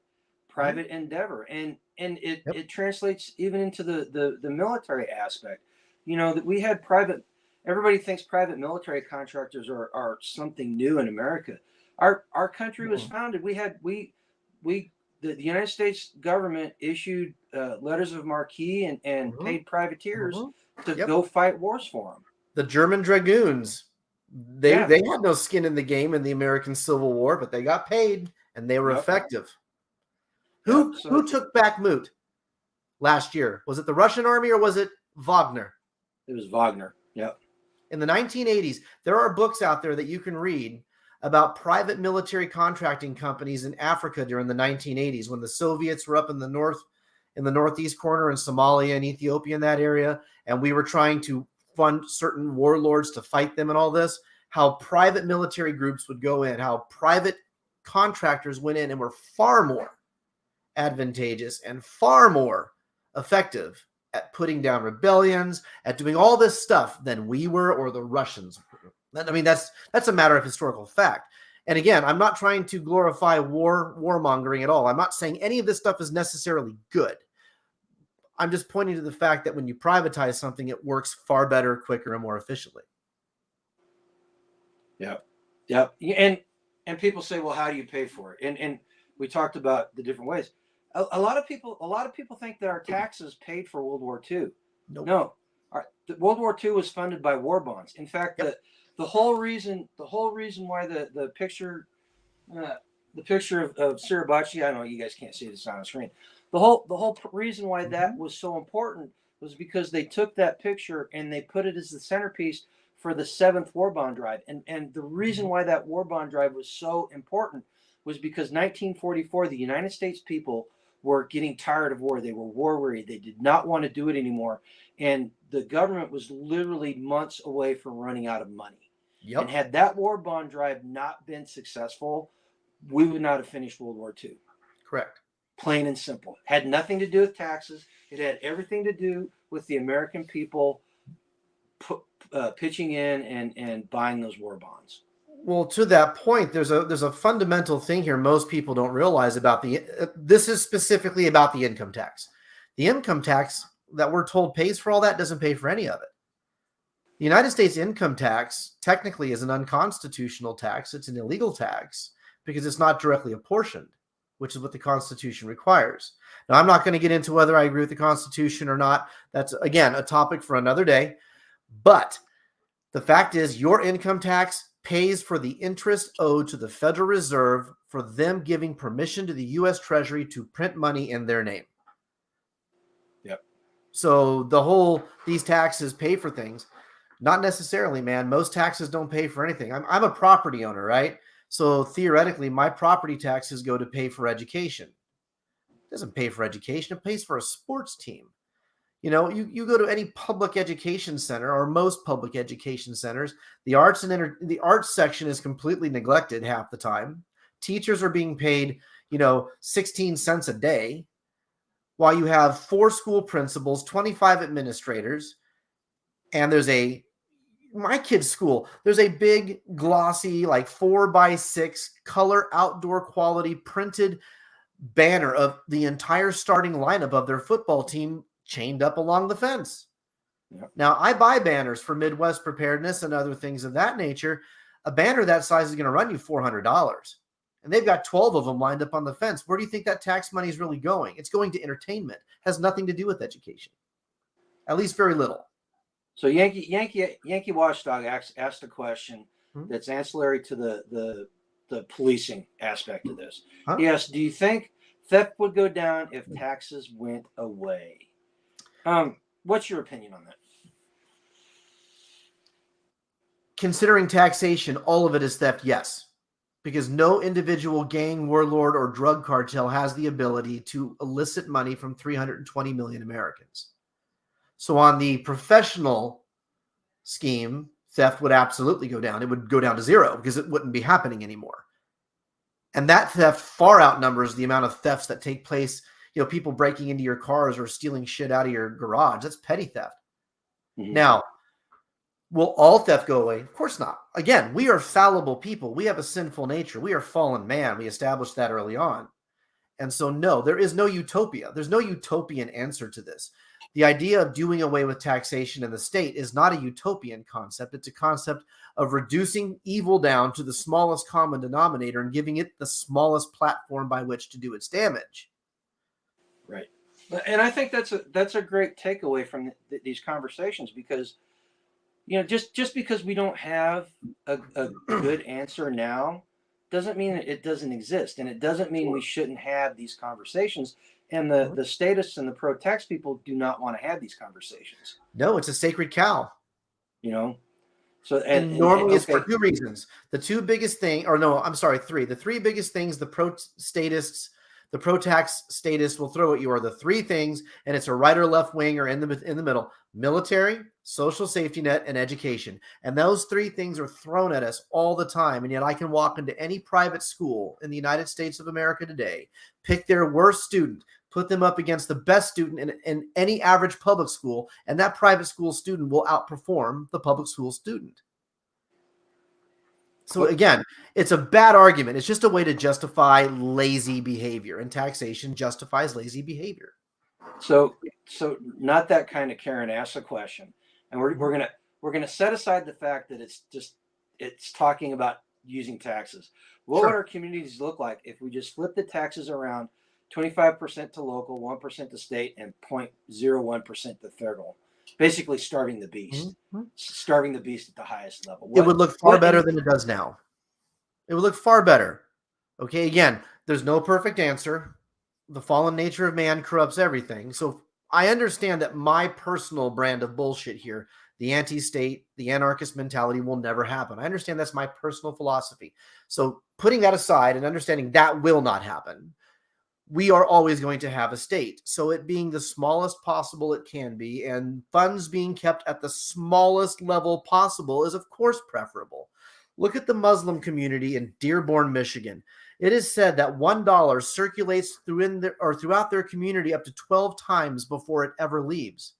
endeavor, and it translates even into the military aspect. You know, that we had private. Everybody thinks private military contractors are something new in America. Our country was founded. The United States government issued letters of marque and paid privateers to go fight wars for them. The German dragoons, they had no skin in the game in the American Civil War, but they got paid and they were effective. Who took Bakhmut last year? Was it the Russian army or was it Wagner? It was Wagner. Yep. In the 1980s, there are books out there that you can read about private military contracting companies in Africa during the 1980s when the Soviets were up in the northeast corner in Somalia and Ethiopia in that area, and we were trying to fund certain warlords to fight them and all this, how private military groups would go in, how private contractors went in and were far more advantageous and far more effective at putting down rebellions, at doing all this stuff than we were or the Russians were. I mean, that's a matter of historical fact. And again, I'm not trying to glorify warmongering at all. I'm not saying any of this stuff is necessarily good. I'm just pointing to the fact that when you privatize something, it works far better, quicker, and more efficiently. Yeah. And people say, well, how do you pay for it? And we talked about the different ways. A lot of people think that our taxes paid for World War II. Nope. No, World War II was funded by war bonds. In fact, Yep. the whole reason why the picture of Suribachi, I know you guys can't see this on the screen. The whole reason why that was so important was because they took that picture and they put it as the centerpiece for the seventh war bond drive. And the reason why that war bond drive was so important was because 1944, the United States people were getting tired of war. They were war weary. They did not want to do it anymore. And the government was literally months away from running out of money. Yep. And had that war bond drive not been successful, we would not have finished World War II. Correct. Plain and simple. Had nothing to do with taxes. It had everything to do with the American people pitching in and buying those war bonds. Well, to that point, there's a fundamental thing here most people don't realize about this is specifically about the income tax. The income tax that we're told pays for all that doesn't pay for any of it. The United States income tax technically is an unconstitutional tax. It's an illegal tax because it's not directly apportioned, which is what the Constitution requires. Now, I'm not going to get into whether I agree with the Constitution or not. That's, again, a topic for another day. But the fact is, your income tax pays for the interest owed to the Federal Reserve for them giving permission to the U.S. Treasury to print money in their name. Yep. So these taxes pay for things. Not necessarily, man. Most taxes don't pay for anything. I'm a property owner, right? So theoretically, my property taxes go to pay for education. It doesn't pay for education. It pays for a sports team. You know, you go to any public education center or most public education centers, the arts section is completely neglected half the time. Teachers are being paid, 16 cents a day, while you have 4 school principals, 25 administrators, and my kid's school, there's a big glossy, like 4x6 color outdoor quality printed banner of the entire starting lineup of their football team chained up along the fence. Yep. Now, I buy banners for Midwest preparedness and other things of that nature. A banner that size is going to run you $400. And they've got 12 of them lined up on the fence. Where do you think that tax money is really going? It's going to entertainment. It has nothing to do with education. At least very little. So Yankee Watchdog asked a question that's ancillary to the policing aspect of this. Huh? He asked, do you think theft would go down if taxes went away? What's your opinion on that? Considering taxation, all of it is theft, yes. Because no individual gang, warlord, or drug cartel has the ability to elicit money from 320 million Americans. So on the professional scheme, theft would absolutely go down. It would go down to zero because it wouldn't be happening anymore. And that theft far outnumbers the amount of thefts that take place, people breaking into your cars or stealing shit out of your garage. That's petty theft. Mm-hmm. Now, will all theft go away? Of course not. Again, we are fallible people. We have a sinful nature. We are fallen man. We established that early on. And so, no, there is no utopia. There's no utopian answer to this. The idea of doing away with taxation in the state is not a utopian concept. It's a concept of reducing evil down to the smallest common denominator and giving it the smallest platform by which to do its damage. Right. And I think that's a great takeaway from these conversations because, just because we don't have a good answer now doesn't mean it doesn't exist. And it doesn't mean we shouldn't have these conversations. And the statists and the pro-tax people do not want to have these conversations. No, it's a sacred cow. So and normally it's for 2 reasons. The 2 biggest thing, or no, I'm sorry, 3. The 3 biggest things the pro-statists, the pro-tax statists will throw at you are the 3 things, and it's a right or left wing or in the middle: military, social safety net, and education. And those 3 things are thrown at us all the time. And yet I can walk into any private school in the United States of America today, pick their worst student, put them up against the best student in any average public school, and that private school student will outperform the public school student. So again, it's a bad argument. It's just a way to justify lazy behavior, and taxation justifies lazy behavior. So so not that kind of Karen asks a question, and we're gonna set aside the fact that it's talking about using taxes. What would Sure. our communities look like if we just flip the taxes around, 25% to local, 1% to state, and 0.01% to federal, basically starving the beast, Mhm. starving the beast at the highest level. It would look far What better in than it does now. It would look far better. Okay, again, there's no perfect answer. The fallen nature of man corrupts everything. So I understand that my personal brand of bullshit here, the anti-state, the anarchist mentality will never happen. I understand that's my personal philosophy. So putting that aside and understanding that will not happen, we are always going to have a state. So it being the smallest possible it can be and funds being kept at the smallest level possible is of course preferable. Look at the Muslim community in Dearborn, Michigan. It is said that $1 circulates throughout their community up to 12 times before it ever leaves.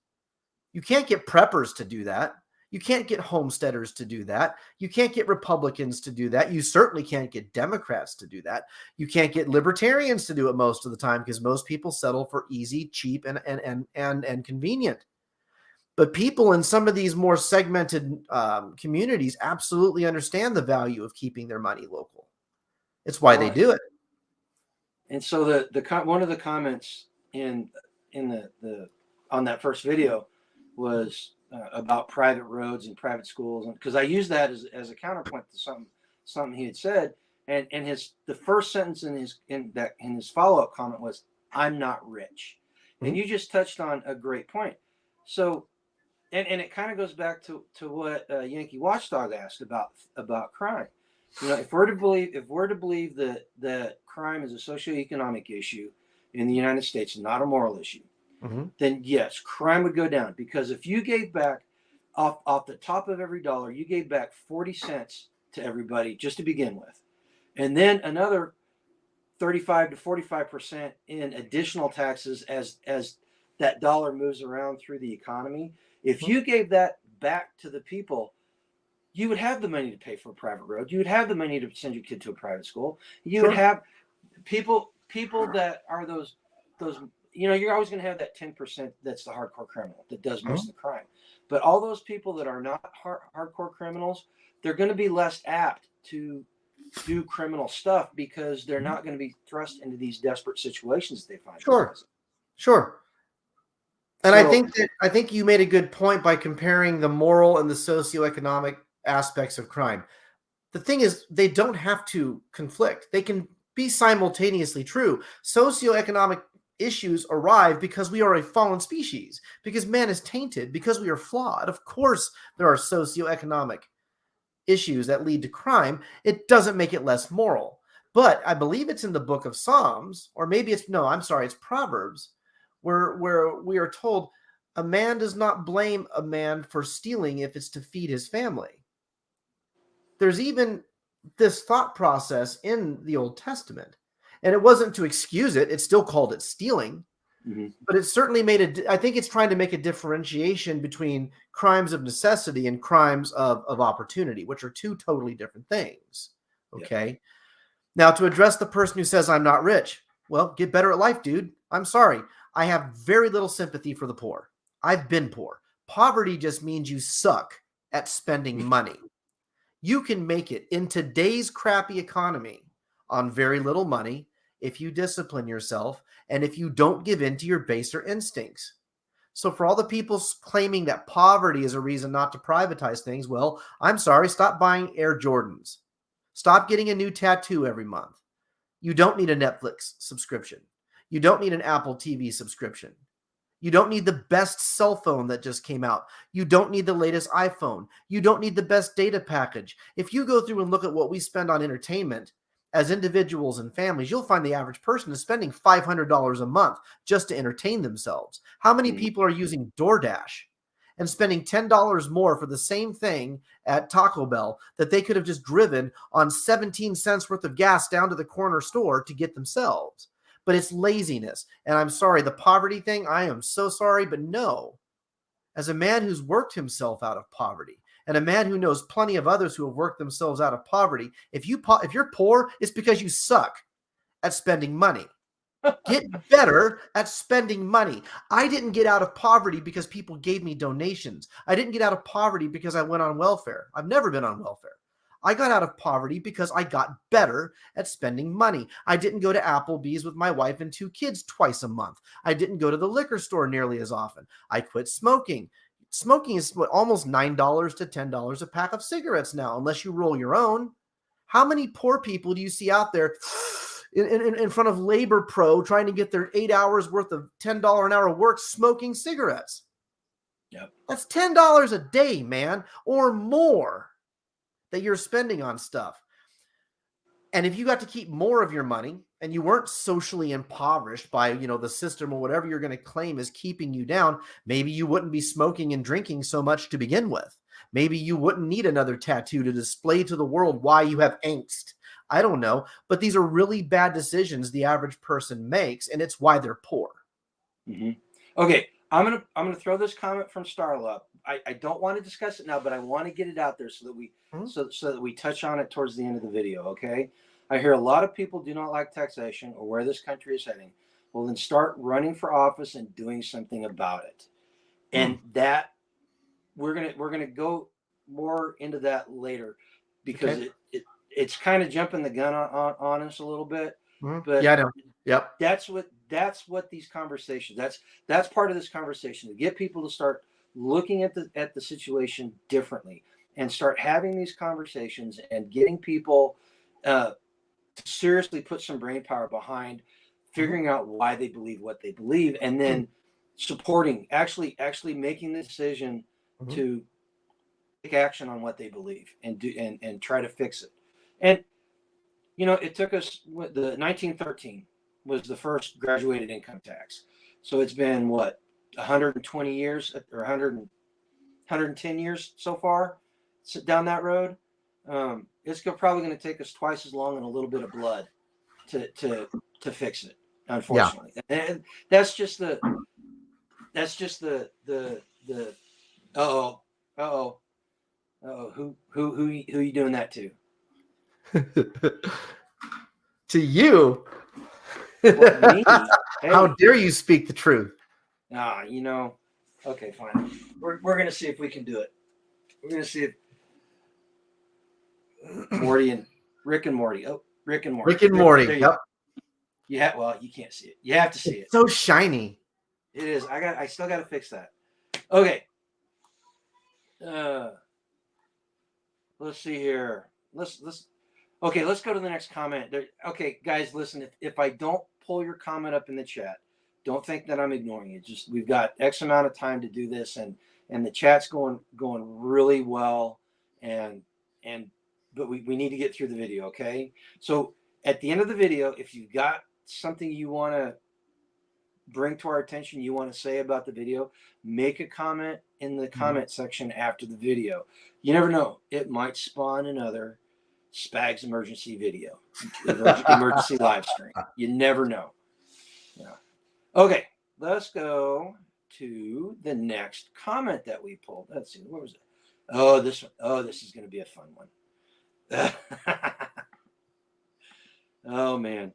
You can't get preppers to do that. You can't get homesteaders to do that. You can't get Republicans to do that. You certainly can't get Democrats to do that. You can't get libertarians to do it most of the time because most people settle for easy, cheap, and convenient. But people in some of these more segmented communities absolutely understand the value of keeping their money local. It's why they well, do it. and so the one of the comments in the on that first video was about private roads and private schools, because I used that as a counterpoint to something he had said, and the first sentence in his follow up comment was, "I'm not rich," and Mhm. you just touched on a great point. So and it kind of goes back to what Yankee Watchdog asked about crime. You know, if we're to believe that crime is a socioeconomic issue in the United States, not a moral issue, Mhm. then yes, crime would go down, because if you gave back off the top of every dollar, you gave back 40 cents to everybody just to begin with, and then another 35 to 45% in additional taxes as that dollar moves around through the economy. If Mhm. you gave that back to the people, you would have the money to pay for a private road. You would have the money to send your kid to a private school. You would Sure. have people that are those you're always going to have that 10% that's the hardcore criminal that does most Mhm. of the crime. But all those people that are not hardcore criminals, they're going to be less apt to do criminal stuff because they're Mhm. not going to be thrust into these desperate situations they find Sure. themselves in. Sure. And So, I think you made a good point by comparing the moral and the socioeconomic aspects of crime. The thing is, they don't have to conflict. They can be simultaneously true. Socioeconomic issues arrive because we are a fallen species, because man is tainted, because we are flawed. Of course, there are socioeconomic issues that lead to crime. It doesn't make it less moral. But I believe it's in the book of Psalms, or maybe it's no, I'm sorry, it's Proverbs, where we are told a man does not blame a man for stealing if it's to feed his family. There's even this thought process in the Old Testament. And it wasn't to excuse it, it still called it stealing, mhm, but it certainly I think it's trying to make a differentiation between crimes of necessity and crimes of opportunity, which are two totally different things. yeah, Okay. Now, to address the person who says, I'm not rich, well, get better at life, dude. I'm sorry. I have very little sympathy for the poor. I've been poor. Poverty just means you suck at spending money. You can make it in today's crappy economy on very little money if you discipline yourself and if you don't give in to your baser instincts. So, for all the people claiming that poverty is a reason not to privatize things, well, I'm sorry, stop buying Air Jordans. Stop getting a new tattoo every month. You don't need a Netflix subscription. You don't need an Apple TV subscription. You don't need the best cell phone that just came out. You don't need the latest iPhone. You don't need the best data package. If you go through and look at what we spend on entertainment as individuals and families, you'll find the average person is spending $500 a month just to entertain themselves. How many mhm, people are using DoorDash and spending $10 more for the same thing at Taco Bell that they could have just driven on 17 cents worth of gas down to the corner store to get themselves? But it's laziness. And I'm sorry, the poverty thing, I am so sorry, but no. As a man who's worked himself out of poverty and a man who knows plenty of others who have worked themselves out of poverty, if you're poor, it's because you suck at spending money. Get better at spending money. I didn't get out of poverty because people gave me donations. I didn't get out of poverty because I went on welfare. I've never been on welfare. I got out of poverty because I got better at spending money. I didn't go to Applebee's with my wife and 2 kids twice a month. I didn't go to the liquor store nearly as often. I quit smoking. Smoking is almost $9 to $10 a pack of cigarettes now, unless you roll your own. How many poor people do you see out there in front of Labor Pro trying to get their 8 hours worth of $10 an hour work smoking cigarettes? Yep. That's $10 a day, man, or more that you're spending on stuff. And if you got to keep more of your money and you weren't socially impoverished by, the system or whatever you're going to claim is keeping you down, maybe you wouldn't be smoking and drinking so much to begin with. Maybe you wouldn't need another tattoo to display to the world why you have angst. I don't know, but these are really bad decisions the average person makes, and it's why they're poor. Mm-hmm. Okay, I'm gonna throw this comment from Starla up. I don't want to discuss it now, but I want to get it out there so that we so that we touch on it towards the end of the video. Okay, I hear a lot of people do not like taxation or where this country is heading. Well, then start running for office and doing something about it. And that we're gonna go more into that later, because it's kind of jumping the gun on us a little bit. But yeah, I know. Yep. That's what these conversations. That's part of this conversation, to get people to start looking at the situation differently and start having these conversations and getting people to seriously put some brain power behind figuring out why they believe what they believe, and then supporting, actually making the decision to take action on what they believe and do and try to fix it. And it took us, the 1913 was the first graduated income tax. So it's been what, 120 years or 110 years so far down that road. It's probably going to take us twice as long and a little bit of blood to fix it, unfortunately. Yeah. And that's just the who you doing that to? To you? What, me? Hey. How dare you speak the truth? Okay, fine. We're gonna see if we can do it. We're gonna see if Morty and Rick and Morty. Oh, Rick and Morty. Rick and Morty. Yep. Yeah. Well, you can't see it. You have to see it. So shiny. It is. I still got to fix that. Okay. Let's see here. Okay, let's go to the next comment. Okay, guys, listen. If I don't pull your comment up in the chat, don't think that I'm ignoring it. Just, we've got X amount of time to do this, and the chat's going really well, but we need to get through the video. Okay, so at the end of the video, if you've got something you want to bring to our attention, you want to say about the video, make a comment in the comment section after the video. You never know, it might spawn another Spags emergency video, emergency live stream. You never know. Yeah. Okay, let's go to the next comment that we pulled. Let's see, what was it? Oh, this one. Oh, this is going to be a fun one. Oh man.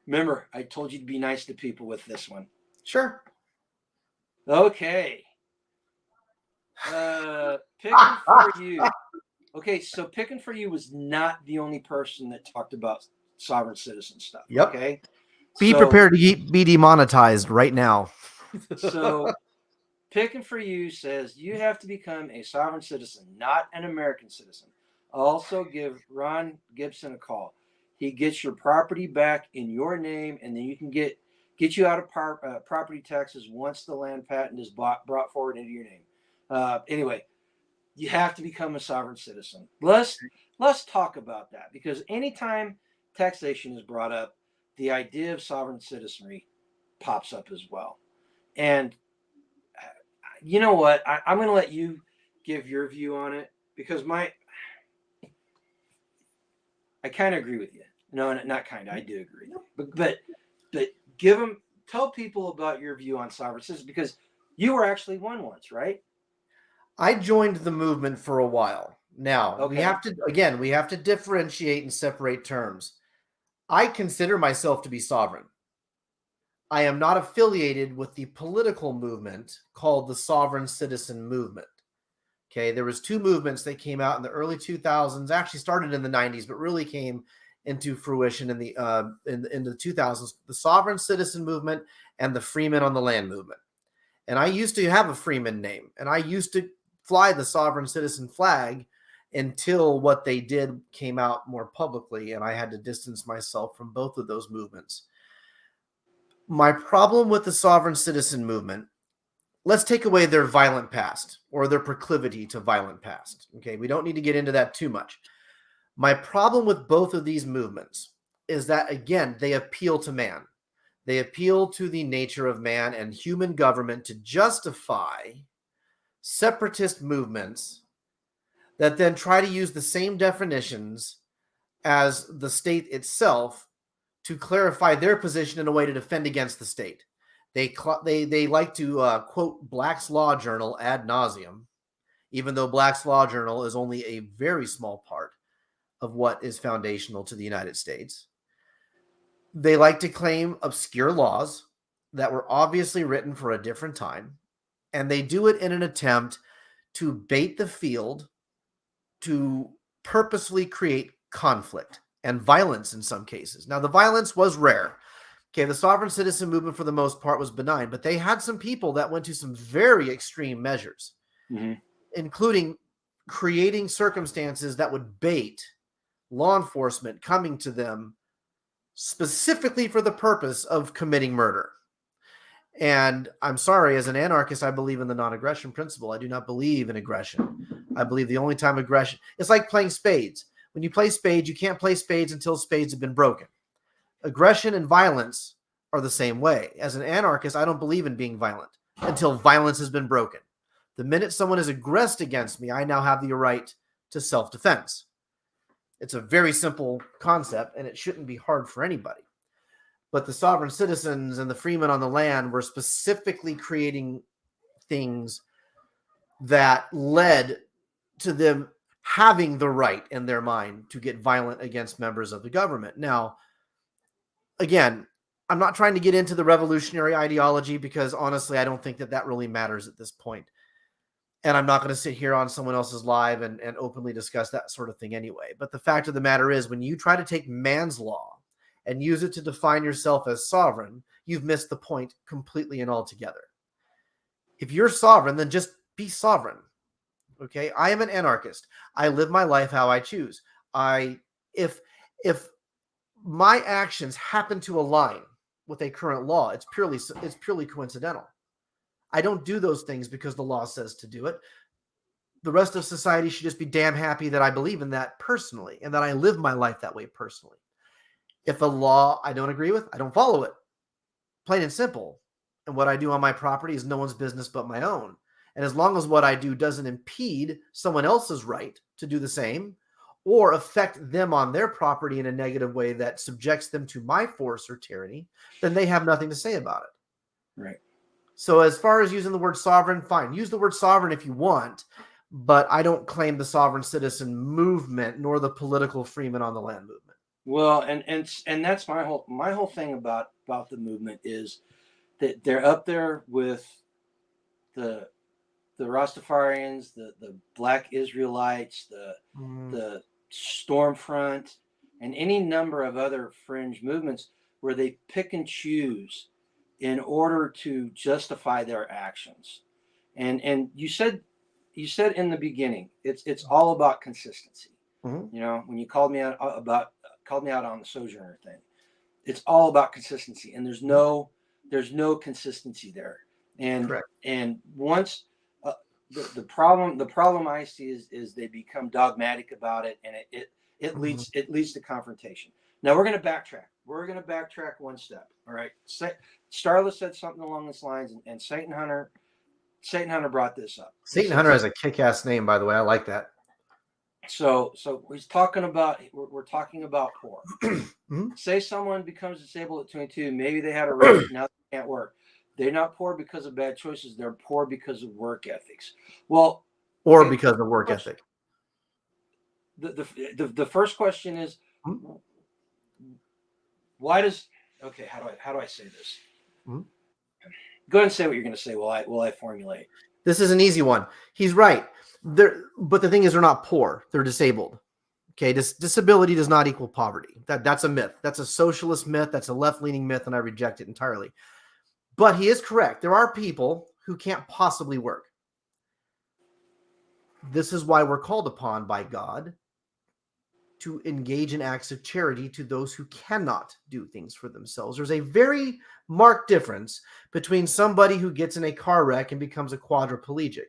Remember, I told you to be nice to people with this one. Sure. Okay. Picking for you. Okay, so Picking for You was not the only person that talked about sovereign citizen stuff. Yep. Okay. Be prepared to be demonetized right now. So Picking for You says you have to become a sovereign citizen, not an American citizen. Also give Ron Gibson a call. He gets your property back in your name, and then you can get you out of property taxes once the land patent is brought forward into your name. Anyway, you have to become a sovereign citizen. Let's talk about that, because anytime taxation is brought up, the idea of sovereign citizenry pops up as well. And you know what? I'm going to let you give your view on it, because I kind of agree with you. No, not kind of. I do agree. But tell people about your view on sovereign citizenship, because you were actually one once, right? I joined the movement for a while. Now, we have to differentiate and separate terms. I consider myself to be sovereign. I am not affiliated with the political movement called the Sovereign Citizen Movement. Okay, there was two movements that came out in the early 2000s, actually started in the 90s, but really came into fruition in the 2000s: the Sovereign Citizen Movement and the Freemen on the Land Movement. And I used to have a Freeman name, and I used to fly the Sovereign Citizen flag until what they did came out more publicly, and I had to distance myself from both of those movements. My problem with the Sovereign Citizen Movement, let's take away their violent past or their proclivity to violent past. Okay, we don't need to get into that too much. My problem with both of these movements is that, again, they appeal to man. They appeal to the nature of man and human government to justify separatist movements that then try to use the same definitions as the state itself to clarify their position in a way to defend against the state. They like to quote Black's Law Journal ad nauseum, even though Black's Law Journal is only a very small part of what is foundational to the United States. They like to claim obscure laws that were obviously written for a different time, and they do it in an attempt to bait the field, to purposely create conflict and violence in some cases. Now, the violence was rare. Okay, the sovereign citizen movement for the most part was benign, but they had some people that went to some very extreme measures, including creating circumstances that would bait law enforcement coming to them specifically for the purpose of committing murder. And I'm sorry, as an anarchist, I believe in the non-aggression principle. I do not believe in aggression. I believe the only time aggression, it's like playing spades. When you play spades, you can't play spades until spades have been broken. Aggression and violence are the same way. As an anarchist, I don't believe in being violent until violence has been broken. The minute someone is aggressed against me, I now have the right to self-defense. It's a very simple concept, and it shouldn't be hard for anybody. But the sovereign citizens and the freemen on the land were specifically creating things that led to them having the right in their mind to get violent against members of the government. Now, again, I'm not trying to get into the revolutionary ideology because honestly, I don't think that really matters at this point. And I'm not going to sit here on someone else's live and openly discuss that sort of thing anyway. But the fact of the matter is, when you try to take man's law and use it to define yourself as sovereign, you've missed the point completely and altogether. If you're sovereign, then just be sovereign. Okay, I am an anarchist. I live my life how I choose. If my actions happen to align with a current law, it's purely coincidental. I don't do those things because the law says to do it. The rest of society should just be damn happy that I believe in that personally and that I live my life that way personally. If a law I don't agree with, I don't follow it. Plain and simple. And what I do on my property is no one's business but my own. And as long as what I do doesn't impede someone else's right to do the same or affect them on their property in a negative way that subjects them to my force or tyranny, then they have nothing to say about it. Right. So as far as using the word sovereign, fine. Use the word sovereign if you want, but I don't claim the sovereign citizen movement nor the political freeman on the land movement. Well, and that's my whole thing about the movement is that they're up there with the Rastafarians, the Black Israelites, the Stormfront, and any number of other fringe movements where they pick and choose in order to justify their actions. And you said in the beginning, it's all about consistency. Mm-hmm. You know, when you called me out on the Sojourner thing, it's all about consistency, and there's no consistency there. And Correct. and once the problem I see is they become dogmatic about it, and it leads to confrontation. Now we're going to backtrack. We're going to backtrack one step. All right. Starla said something along this lines, and Satan Hunter brought this up. Satan Hunter has a kick-ass name, by the way. I like that. So he's talking about we're talking about poor. Mm-hmm. Say someone becomes disabled at 22. Maybe they had a race, now they can't work. They're not poor because of bad choices. They're poor because of work ethics. Well, or because of work ethic. The first question is, why does okay? How do I say this? Mhm. Go ahead and say what you're going to say. Will I formulate? This is an easy one. He's right. But the thing is, they're not poor. They're disabled. Okay, disability does not equal poverty. That's a myth. That's a socialist myth. That's a left-leaning myth, and I reject it entirely. But he is correct. There are people who can't possibly work. This is why we're called upon by God to engage in acts of charity to those who cannot do things for themselves. There's a very marked difference between somebody who gets in a car wreck and becomes a quadriplegic.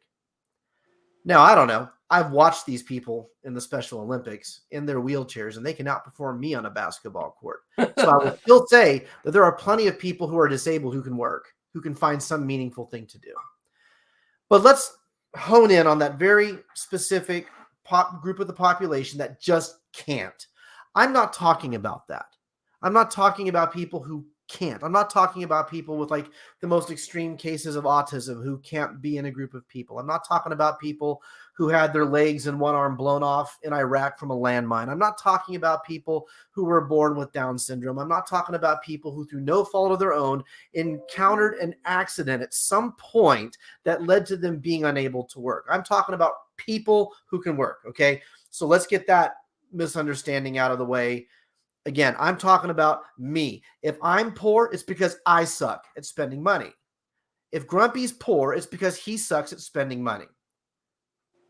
Now, I don't know. I've watched these people in the Special Olympics in their wheelchairs, and they can outperform me on a basketball court. So I will still say that there are plenty of people who are disabled who can work, who can find some meaningful thing to do. But let's hone in on that very specific group of the population that just can't. I'm not talking about that. I'm not talking about people who can't. I'm not talking about people with like the most extreme cases of autism who can't be in a group of people. I'm not talking about people who had their legs and one arm blown off in Iraq from a landmine. I'm not talking about people who were born with Down syndrome. I'm not talking about people who, through no fault of their own, encountered an accident at some point that led to them being unable to work. I'm talking about people who can work. Okay. So let's get that misunderstanding out of the way. Again, I'm talking about me. If I'm poor, it's because I suck at spending money. If Grumpy's poor, it's because he sucks at spending money.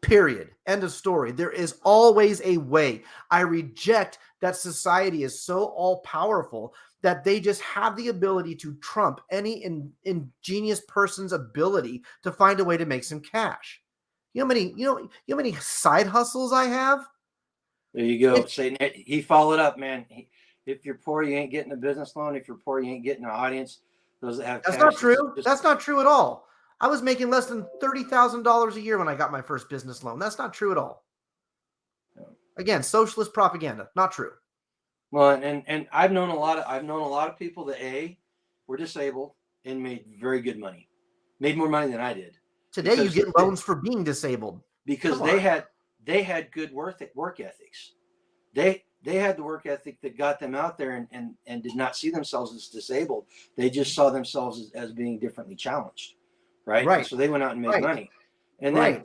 Period. End of story. There is always a way. I reject that society is so all-powerful that they just have the ability to trump any ingenious person's ability to find a way to make some cash. You know how many side hustles I have? There you go. Say he followed up, man. If you're poor, you ain't getting a business loan. If you're poor, you ain't getting an audience. Those that have That's cash, not true. That's not true at all. I was making less than $30,000 a year when I got my first business loan. That's not true at all. Again, socialist propaganda. Not true. Well, and I've known a lot of people that were disabled and made very good money, made more money than I did. Today you get loans for being disabled because they had good work ethics. They had the work ethic that got them out there and did not see themselves as disabled. They just saw themselves as being differently challenged, right? Right. And so they went out and made money. And then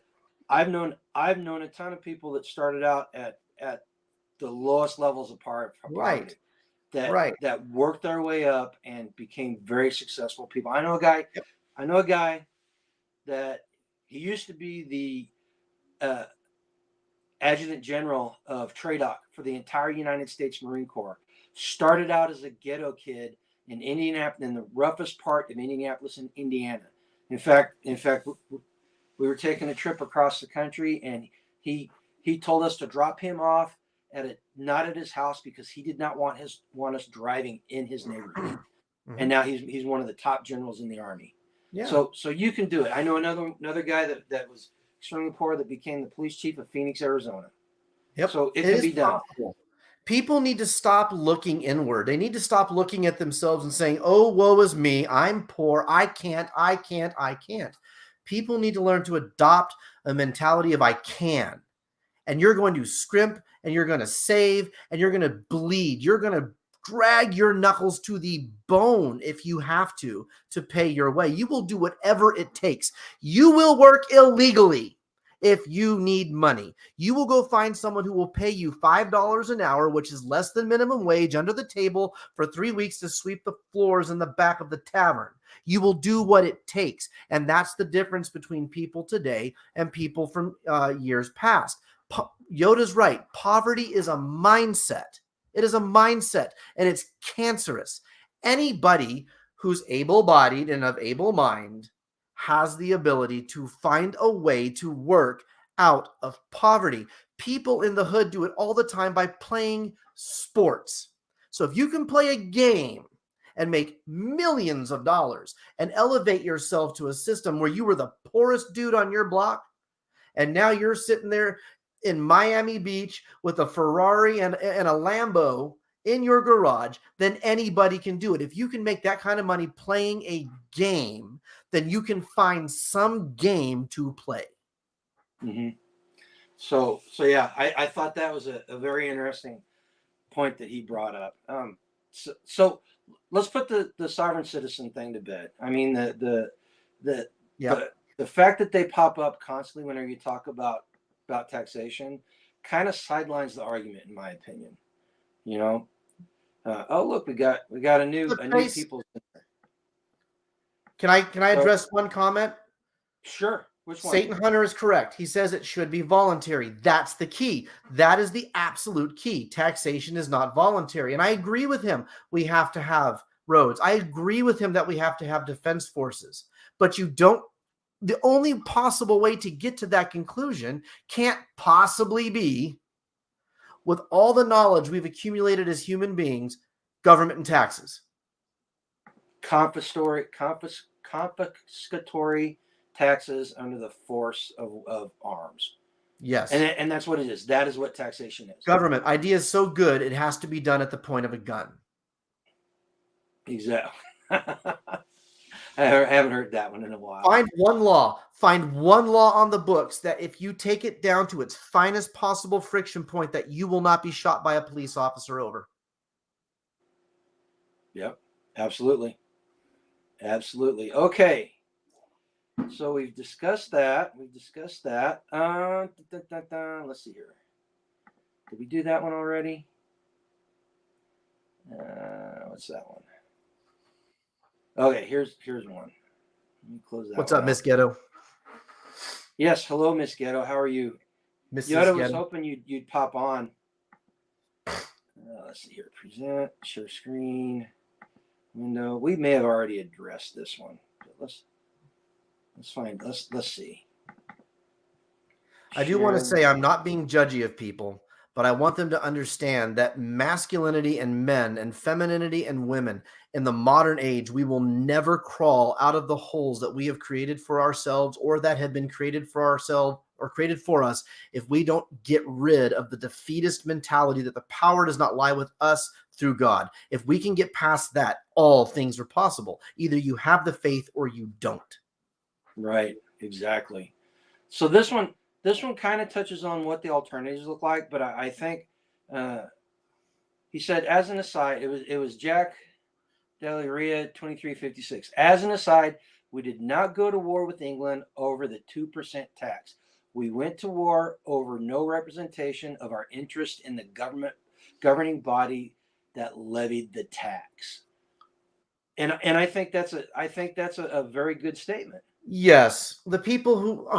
I've known a ton of people that started out at the lowest levels of poverty that worked their way up and became very successful people. I know a guy that he used to be the adjutant general of TRADOC for the entire United States Marine Corps. Started out as a ghetto kid in Indianapolis, in the roughest part of Indianapolis, in Indiana. In fact, we were taking a trip across the country, and he told us to drop him off not at his house because he did not want us driving in his neighborhood. Mm-hmm. And now he's one of the top generals in the Army. Yeah. So you can do it. I know another guy that was extremely poor that became the police chief of Phoenix, Arizona. Yep. So it can be done. Possible. People need to stop looking inward. They need to stop looking at themselves and saying, oh, woe is me. I'm poor. I can't. People need to learn to adopt a mentality of I can. And you're going to scrimp and you're going to save and you're going to bleed. You're going to drag your knuckles to the bone if you have to pay your way. You will do whatever it takes. You will work illegally if you need money. You will go find someone who will pay you $5 an hour, which is less than minimum wage, under the table for 3 weeks to sweep the floors in the back of the tavern. You will do what it takes. And that's the difference between people today and people from years past. Yoda's right. Poverty is a mindset. It is a mindset, and it's cancerous. Anybody who's able-bodied and of able mind has the ability to find a way to work out of poverty. People in the hood do it all the time by playing sports. So if you can play a game and make millions of dollars and elevate yourself to a system where you were the poorest dude on your block, and now you're sitting there in Miami Beach with a Ferrari and a Lambo in your garage, then anybody can do it. If you can make that kind of money playing a game, then you can find some game to play. Mm-hmm. So yeah, I thought that was a very interesting point that he brought up. So let's put the sovereign citizen thing to bed. I mean, the Yep. the fact that they pop up constantly whenever you talk about taxation kind of sidelines the argument, in my opinion. You know, oh look, we got Look, a new Trace, people. can I So address one comment? sure, which one? Satan Hunter is correct. He says it should be voluntary. That's the key. That is the absolute key. Taxation is not voluntary. And I agree with him. We have to have roads. I agree with him that we have to have defense forces. But you don't, the only possible way to get to that conclusion can't possibly be, with all the knowledge we've accumulated as human beings, government and taxes. Confiscatory taxes under the force of arms. Yes. And that's what it is. That is what taxation is. Government idea is so good, it has to be done at the point of a gun. Exactly. I haven't heard that one in a while. Find one law on the books that if you take it down to its finest possible friction point, that you will not be shot by a police officer over. Yep, absolutely. Absolutely. Okay. So we've discussed that. Let's see here. Did we do that one already? What's that one? Okay, here's one. Let me close that. What's up, Miss Ghetto? Yes, hello, Miss Ghetto. How are you? Miss Yoda was Ghetto. hoping you'd pop on. Let's see here. Present, share screen, window. We may have already addressed this one. But let's see. I do want to say I'm not being judgy of people, but I want them to understand that masculinity and men and femininity and women in the modern age, we will never crawl out of the holes that we have created for ourselves or that have been created for ourselves or created for us if we don't get rid of the defeatist mentality that the power does not lie with us through God. If we can get past that, all things are possible. Either you have the faith or you don't. Right, exactly. So this one kind of touches on what the alternatives look like, but I think he said, as an aside, it was Jack Delaria 2356. As an aside, we did not go to war with England over the 2% tax. We went to war over no representation of our interest in the governing body that levied the tax. And I think that's a very good statement. Yes, the people who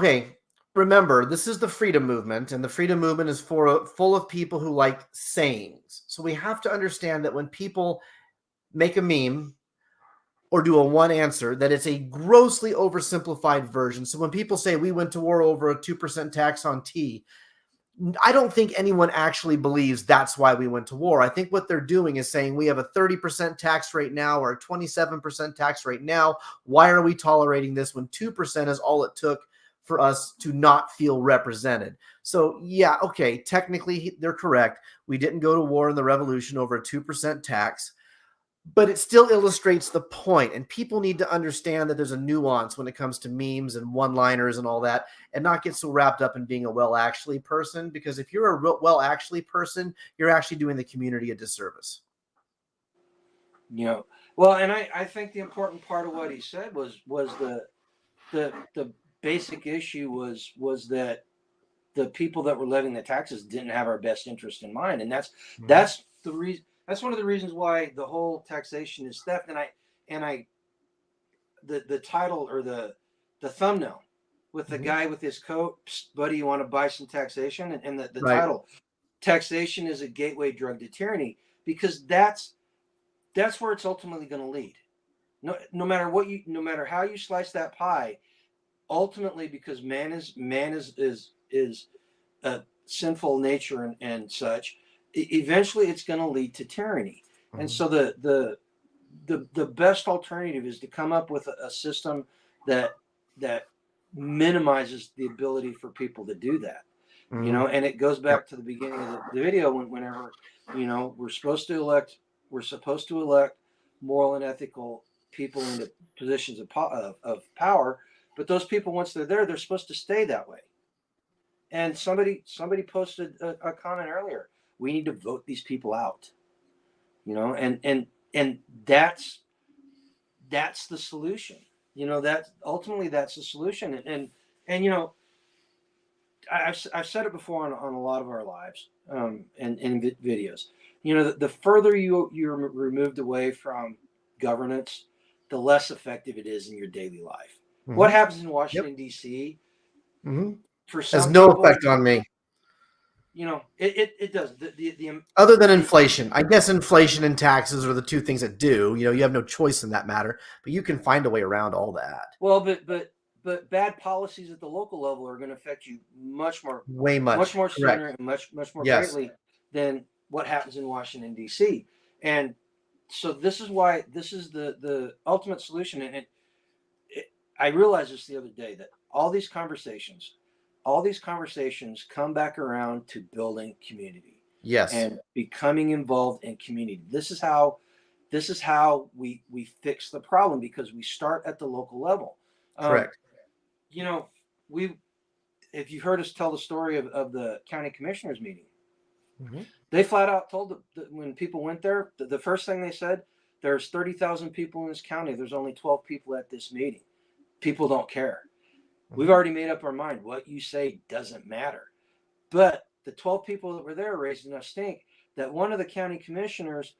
remember, this is the freedom movement, and the freedom movement is full of people who like sayings. So we have to understand that when people make a meme or do a one answer, that it's a grossly oversimplified version. So when people say we went to war over a 2% tax on tea, I don't think anyone actually believes that's why we went to war. I think what they're doing is saying we have a 30% tax rate now or a 27% tax rate now. Why are we tolerating this when 2% is all it took for us to not feel represented? So yeah, okay, technically they're correct. We didn't go to war in the revolution over a 2% tax, but it still illustrates the point. And people need to understand that there's a nuance when it comes to memes and one-liners and all that, and not get so wrapped up in being a well-actually person, because if you're a well-actually person, you're actually doing the community a disservice. You know, well, and I think the important part of what he said was the basic issue was that the people that were levying the taxes didn't have our best interest in mind, and that's the reason. That's one of the reasons why the whole taxation is theft. And the title or the thumbnail with the guy with his coat, buddy, you want to buy some taxation, and the Right. title, taxation is a gateway drug to tyranny, because that's where it's ultimately going to lead. No matter how you slice that pie, ultimately, because man is a sinful nature and such, eventually it's going to lead to tyranny. And so the best alternative is to come up with a system that minimizes the ability for people to do that. And it goes back to the beginning of the video, whenever we're supposed to elect moral and ethical people into positions of power, but those people, once they're there, they're supposed to stay that way. And somebody posted a comment earlier. We need to vote these people out. and that's the solution. That ultimately that's the solution. And I've said it before on a lot of our lives, and in videos. The further you're removed away from governance, the less effective it is in your daily life. What Mm-hmm. happens in Yep. Washington D.C. Mm-hmm. for Has some no people, effect on me. it does. Other than The inflation. I guess inflation and taxes are the two things that do. You have no choice in that matter, but you can find a way around all that. well, but bad policies at the local level are going to affect you Way much much. more Correct. sooner and much more Yes. greatly than what happens in Washington D.C. And so this is why this is the ultimate solution. And I realized this the other day that all these conversations come back around to building community Yes. and becoming involved in community. This is how we fix the problem, because we start at the local level. Um, Correct. you know, we if you heard us tell the story of the county commissioners meeting, Mm-hmm. they flat out told when people went there, the first thing they said, there's 30,000 people in this county. There's only 12 people at this meeting. People don't care. We've Mm-hmm. already made up our mind. What you say doesn't matter. But the 12 people that were there raised enough stink that one of the county commissioners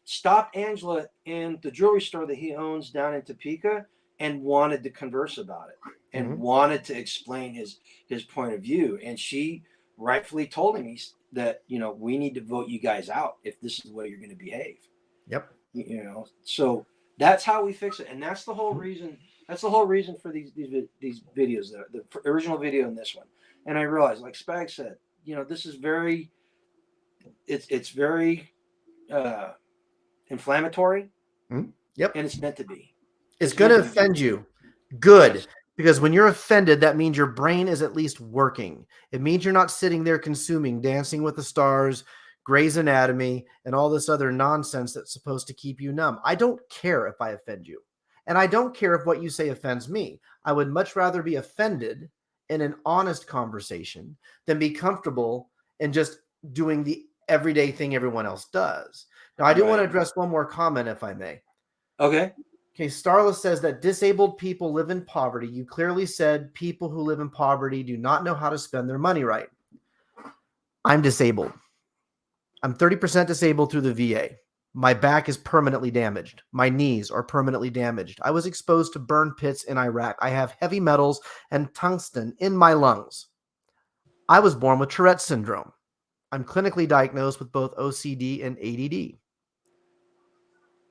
stopped Angela in the jewelry store that he owns down in Topeka and wanted to converse about it and Mm-hmm. wanted to explain his point of view. And she rightfully told him that we need to vote you guys out if this is the way you're going to behave. Yep. So that's how we fix it, and that's the whole reason. That's the whole reason for these videos, the original video and this one. And I realized, like Spag said, this is very it's very uh, inflammatory, Mm-hmm. Yep. and it's meant to be. It's It's going meant to to be. offend you. Good. Yes. Because when you're offended, that means your brain is at least working. It means you're not sitting there consuming Dancing with the Stars, Grey's Anatomy, and all this other nonsense that's supposed to keep you numb. I don't care if I offend you. And I don't care if what you say offends me. I would much rather be offended in an honest conversation than be comfortable in just doing the everyday thing everyone else does. Now, I do want to Right. address one more comment, if I may. Okay. Okay, Starless says that disabled people live in poverty. You clearly said people who live in poverty do not know how to spend their money right. I'm disabled. I'm 30% disabled through the VA. My back is permanently damaged. My knees are permanently damaged. I was exposed to burn pits in Iraq. I have heavy metals and tungsten in my lungs. I was born with Tourette syndrome. I'm clinically diagnosed with both OCD and ADD.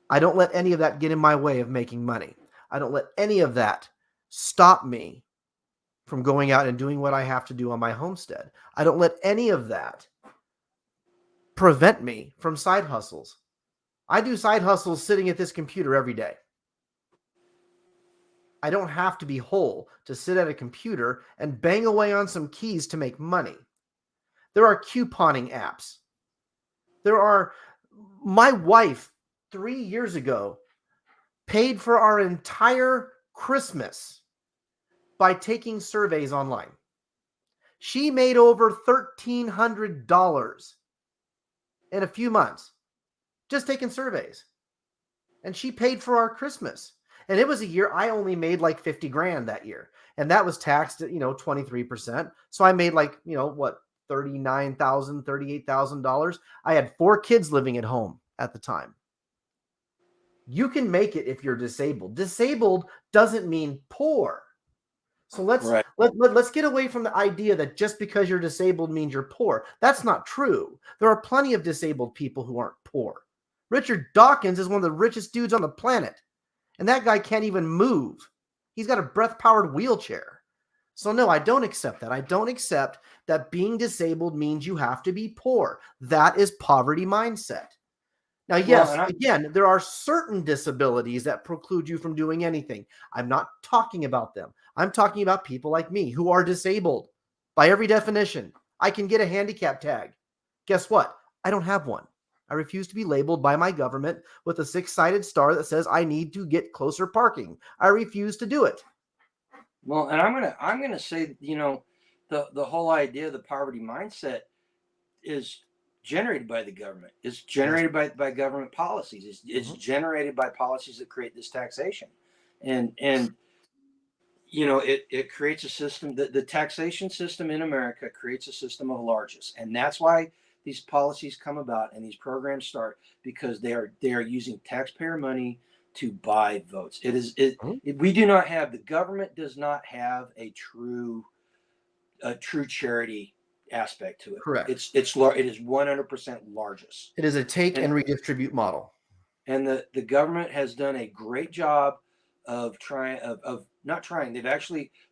I don't let any of that get in my way of making money. I don't let any of that stop me from going out and doing what I have to do on my homestead. I don't let any of that prevent me from side hustles. I do side hustles sitting at this computer every day. I don't have to be whole to sit at a computer and bang away on some keys to make money. There are couponing apps. My wife 3 years ago paid for our entire Christmas by taking surveys online. She made over $1,300 in a few months just taking surveys. And she paid for our Christmas. And it was a year I only made like 50 grand that year. And that was taxed at, 23%. So I made like, what, $39,000, $38,000. I had 4 kids living at home at the time. You can make it if you're disabled. Disabled doesn't mean poor. So let's Right. let's get away from the idea that just because you're disabled means you're poor. That's not true. There are plenty of disabled people who aren't poor. Richard Dawkins is one of the richest dudes on the planet, and that guy can't even move. He's got a breath-powered wheelchair. So no, I don't accept that. I don't accept that being disabled means you have to be poor. That is poverty mindset. Now, Well, yes, again, there are certain disabilities that preclude you from doing anything. I'm not talking about them. I'm talking about people like me who are disabled. By every definition, I can get a handicap tag. Guess what? I don't have one. I refuse to be labeled by my government with a 6-sided star that says I need to get closer parking. I refuse to do it. well, and I'm gonna say, the whole idea of the poverty mindset is generated by the government. It's generated by government policies. It's generated by policies that create this taxation, and it creates a system. The taxation system in America creates a system of largesse, and that's why these policies come about and these programs start, because they are using taxpayer money to buy votes. We do not have, the government does not have a true charity aspect to it. Correct. It is 100% largest. It is a take and redistribute model. And the government has done a great job of not trying.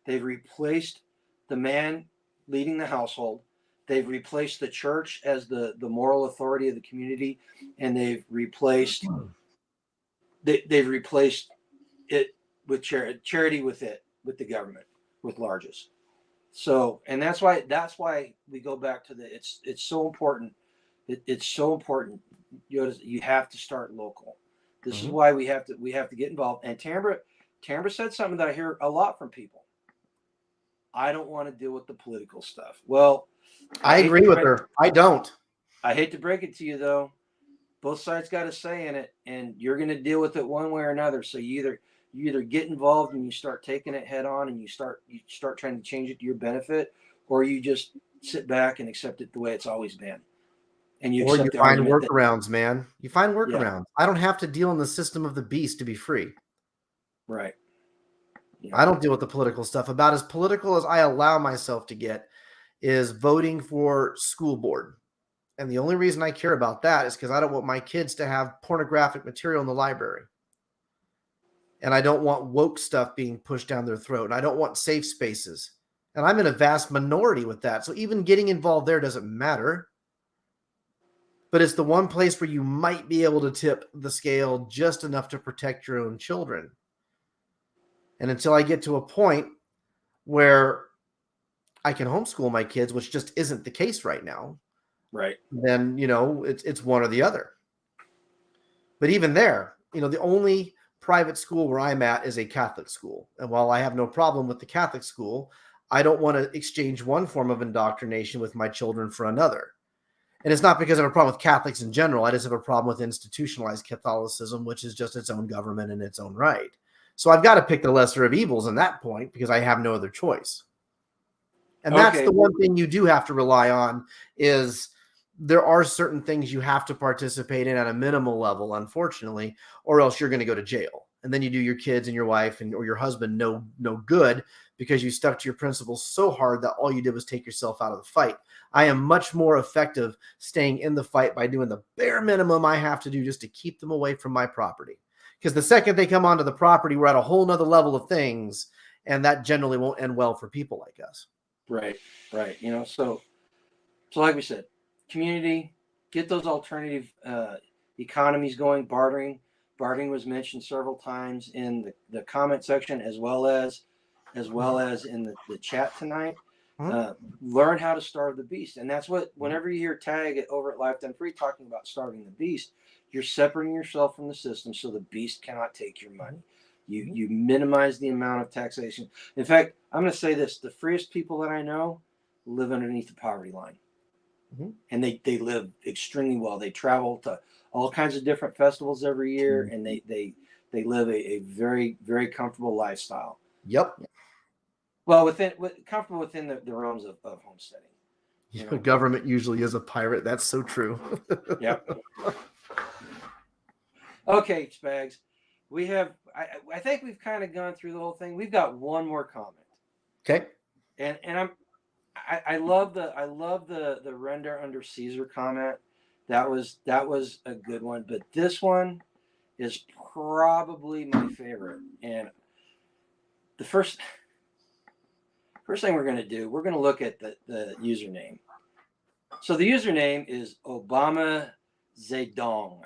They've replaced the man leading the household. They've replaced the church as the moral authority of the community, and they've replaced it with charity with the government, with largesse. So, and that's why we go back to it's so important. It's so important. You have to start local. This is why we have to get involved. And Tambra said something that I hear a lot from people. I don't want to deal with the political stuff. Well, I agree with her. I don't. I hate to break it to you, though. Both sides got a say in it, and you're going to deal with it one way or another. So you either get involved and you start taking it head on, and you start trying to change it to your benefit, or you just sit back and accept it the way it's always been. And you find workarounds, man. You find workarounds. Yeah. I don't have to deal in the system of the beast to be free. Right. Yeah. I don't deal with the political stuff. About as political as I allow myself to get is voting for school board. And the only reason I care about that is because I don't want my kids to have pornographic material in the library. And I don't want woke stuff being pushed down their throat. And I don't want safe spaces. And I'm in a vast minority with that. So even getting involved there doesn't matter. But it's the one place where you might be able to tip the scale just enough to protect your own children. And until I get to a point where I can homeschool my kids, which just isn't the case right now, right? Then, it's one or the other. But even there, the only private school where I'm at is a Catholic school. And while I have no problem with the Catholic school, I don't want to exchange one form of indoctrination with my children for another. And it's not because I have a problem with Catholics in general. I just have a problem with institutionalized Catholicism, which is just its own government in its own right. So I've got to pick the lesser of evils in that point because I have no other choice. And that's the one thing you do have to rely on is there are certain things you have to participate in at a minimal level, unfortunately, or else you're going to go to jail. And then you do your kids and your wife or your husband no good because you stuck to your principles so hard that all you did was take yourself out of the fight. I am much more effective staying in the fight by doing the bare minimum I have to do just to keep them away from my property. Because the second they come onto the property, we're at a whole nother level of things, and that generally won't end well for people like us. Right. So like we said, community, get those alternative economies going. Bartering was mentioned several times in the comment section, as well as in the chat tonight. Learn how to starve the beast, and that's what. Whenever you hear Tag over at Lifetime Free talking about starving the beast, you're separating yourself from the system so the beast cannot take your money. You minimize the amount of taxation. In fact, I'm going to say this: the freest people that I know live underneath the poverty line. And they live extremely well. They travel to all kinds of different festivals every year, and they live a very, very comfortable lifestyle. Yep. Well, comfortable within the realms of homesteading. Government usually is a pirate. That's so true. Yep. Okay, Spags. We have. I think we've kind of gone through the whole thing. We've got one more comment. Okay. And I love the render under Caesar comment. That was a good one, but this one is probably my favorite. And the first thing we're going to do, we're going to look at the username. So the username is Obama Zedong.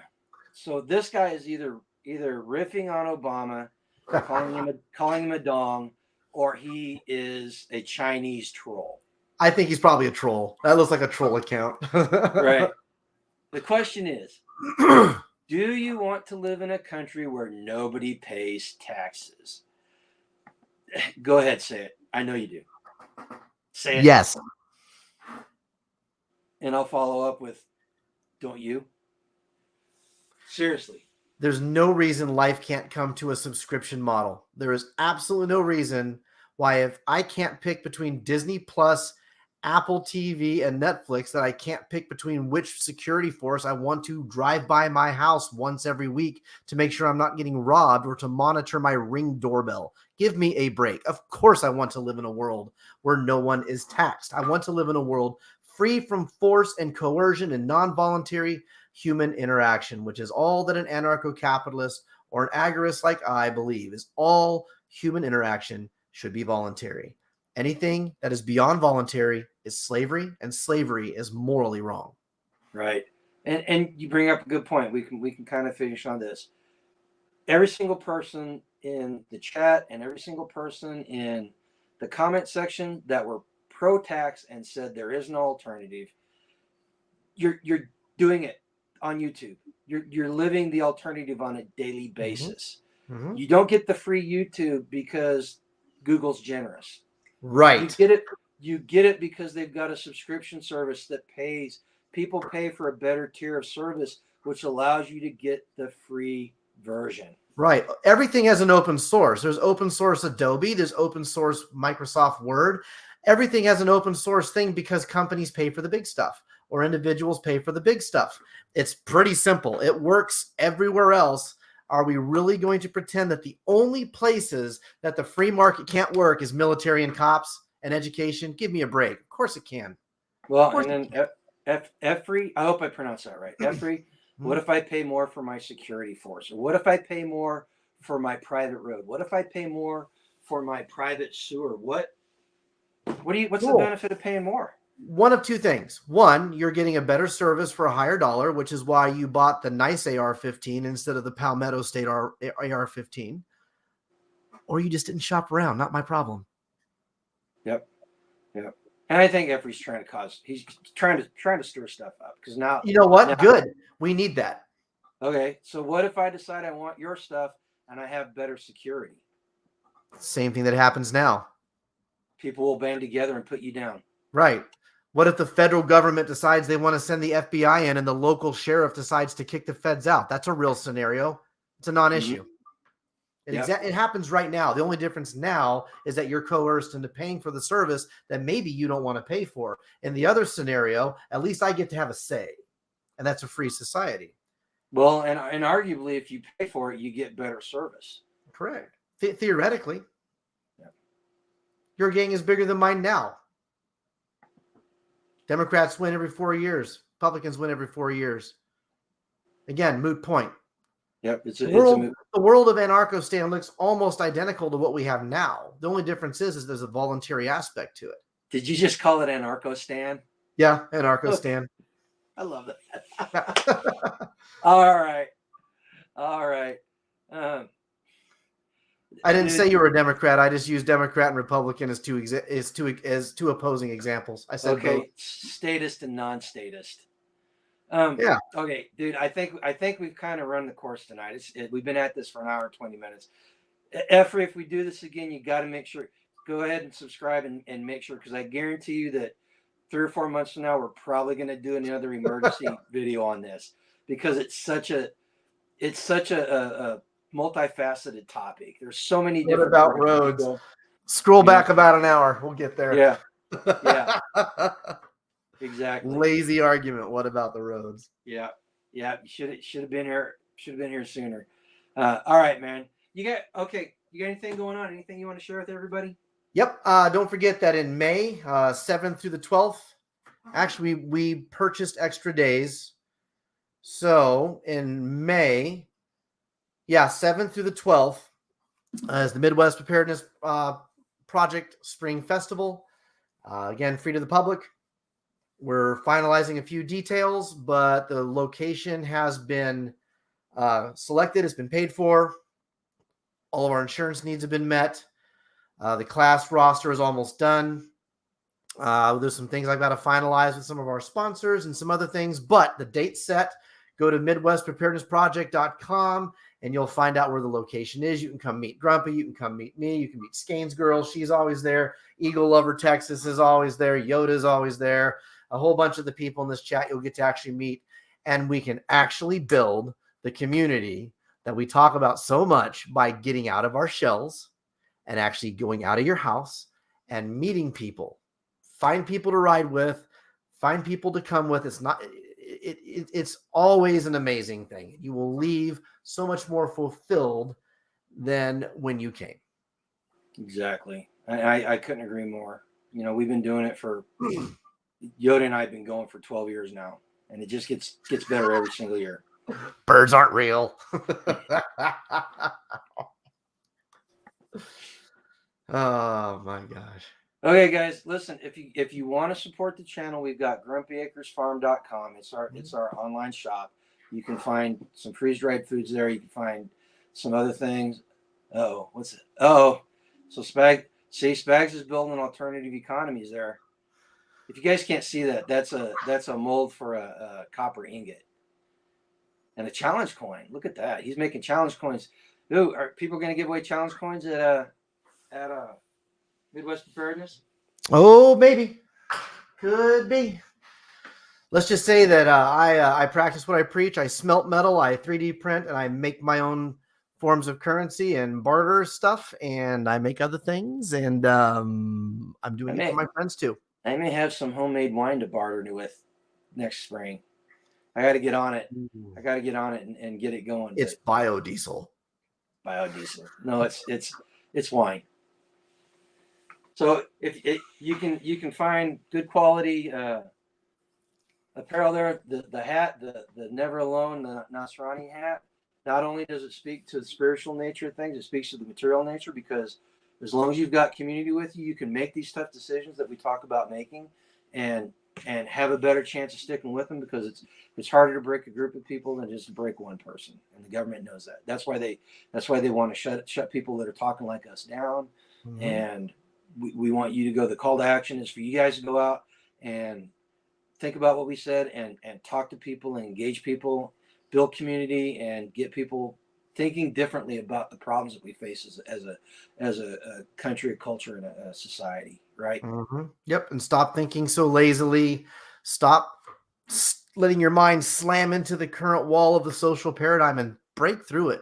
So this guy is either riffing on Obama, calling him a dong, or he is a Chinese troll. I think he's probably a troll. That looks like a troll account. Right. The question is, do you want to live in a country where nobody pays taxes? Go ahead, say it. I know you do. Say it. Yes. And I'll follow up with, Don't you? Seriously. There's no reason life can't come to a subscription model. There is absolutely no reason why, if I can't pick between Disney Plus, Apple TV, and Netflix, that I can't pick between which security force I want to drive by my house once every week to make sure I'm not getting robbed or to monitor my Ring doorbell. Give me a break. Of course, I want to live in a world where no one is taxed. I want to live in a world free from force and coercion and non-voluntary human interaction, which is all that an anarcho-capitalist or an agorist like I believe is. All human interaction should be voluntary. Anything that is beyond voluntary is slavery, and slavery is morally wrong. Right. And you bring up a good point. We can kind of finish on this. Every single person in the chat and every single person in the comment section that were pro-tax and said there is no alternative, you're doing it on YouTube. You're living the alternative on a daily basis. Mm-hmm. You don't get the free YouTube because Google's generous. Right. You get it because they've got a subscription service that pays. People pay for a better tier of service, which allows you to get the free version. Right. Everything has an open source. There's open source Adobe. There's open source Microsoft Word. Everything has an open source thing because companies pay for the big stuff or individuals pay for the big stuff. It's pretty simple. It works everywhere else. Are we really going to pretend that the only places that the free market can't work is military and cops and education? Give me a break. Of course it can. Well, and then Efree, I hope I pronounced that right. Efree, what if I pay more for my security force? Or what if I pay more for my private road? What if I pay more for my private sewer? What's the benefit of paying more? One of two things. One, you're getting a better service for a higher dollar, which is why you bought the nice AR-15 instead of the Palmetto State AR-15. Or you just didn't shop around. Not my problem. Yep. And I think Efree's he's trying to stir stuff up because now. You know what? Good. We need that. Okay. So what if I decide I want your stuff and I have better security? Same thing that happens now. People will band together and put you down. Right. What if the federal government decides they want to send the FBI in and the local sheriff decides to kick the feds out? That's a real scenario. It's a non-issue. It happens right now. The only difference now is that you're coerced into paying for the service that maybe you don't want to pay for. In the other scenario, at least I get to have a say, and that's a free society. Well, and arguably, if you pay for it, you get better service. Correct. Theoretically. Yep. Your gang is bigger than mine now. Democrats win every 4 years. Republicans win every 4 years. Again, moot point. Yep, the world of Anarcho-Stan looks almost identical to what we have now. The only difference is there's a voluntary aspect to it. Did you just call it Anarcho-Stan? Yeah, Anarcho-Stan. I love that. All right. I didn't say you were a Democrat. I just used Democrat and Republican as two opposing examples. I said okay, both. Statist and non-statist. Yeah. Okay, dude. I think we've kind of run the course tonight. We've been at this for an hour and 20 minutes. Efree, if we do this again, you got to make sure. Go ahead and subscribe and make sure, because I guarantee you that 3 or 4 months from now, we're probably going to do another emergency video on this, because it's such a multifaceted topic. There's so many different. What about roads? Scroll back about an hour. We'll get there. Yeah. Exactly. Lazy argument. What about the roads? Yeah. You should have been here. Should have been here sooner. All right, man. You got anything going on? Anything you want to share with everybody? Yep. Don't forget that in May 7th through the 12th, actually we purchased extra days. So in May, 7th through the 12th is the Midwest Preparedness Project Spring Festival. Again, free to the public. We're finalizing a few details, but the location has been selected. It's been paid for. All of our insurance needs have been met. The class roster is almost done. There's some things I've got to finalize with some of our sponsors and some other things, but the date's set. Go to MidwestPreparednessProject.com and you'll find out where the location is. You can come meet Grumpy. You can come meet me. You can meet Skane's girl. She's always there. Eagle Lover Texas is always there. Yoda's always there. A whole bunch of the people in this chat you'll get to actually meet. and we can actually build the community that we talk about so much by getting out of our shells and actually going out of your house and meeting people. Find people to ride with, find people to come with. It's always an amazing thing. You will leave so much more fulfilled than when you came. Exactly. I couldn't agree more. You know, we've been doing it for Yoda and I have been going for 12 years now, and it just gets better every single year. Birds aren't real. Oh my gosh. Okay, guys, listen. If you want to support the channel, we've got grumpyacresfarm.com. It's our online shop. You can find some freeze dried foods there. You can find some other things. Oh, what's it? Oh, so Spags is building alternative economies there. If you guys can't see that, that's a mold for a copper ingot and a challenge coin. Look at that. He's making challenge coins. Ooh, are people going to give away challenge coins at Midwest Preparedness? Oh, maybe. Could be. Let's just say that I practice what I preach. I smelt metal, I 3D print, and I make my own forms of currency and barter stuff, and I make other things, and I'm doing it for my friends too. I may have some homemade wine to barter with next spring. I got to get on it. I got to get on it and get it going. It's biodiesel. Biodiesel. No, it's wine. So if you can find good quality apparel there, the hat, the Never Alone, the Nasrani hat. Not only does it speak to the spiritual nature of things, it speaks to the material nature, because as long as you've got community with you, you can make these tough decisions that we talk about making, and have a better chance of sticking with them, because it's harder to break a group of people than just to break one person, and the government knows that. That's why they want to shut people that are talking like us down, and we want you to go. The call to action is for you guys to go out and think about what we said, and talk to people and engage people, build community, and get people thinking differently about the problems that we face as a country, a culture, and a society, right? Yep. And stop thinking so lazily. Stop letting your mind slam into the current wall of the social paradigm and break through it.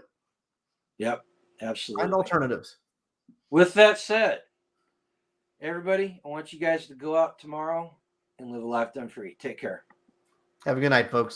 Yep, absolutely. Find alternatives. With that said, everybody, I want you guys to go out tomorrow and live a life done free. Take care. Have a good night, folks.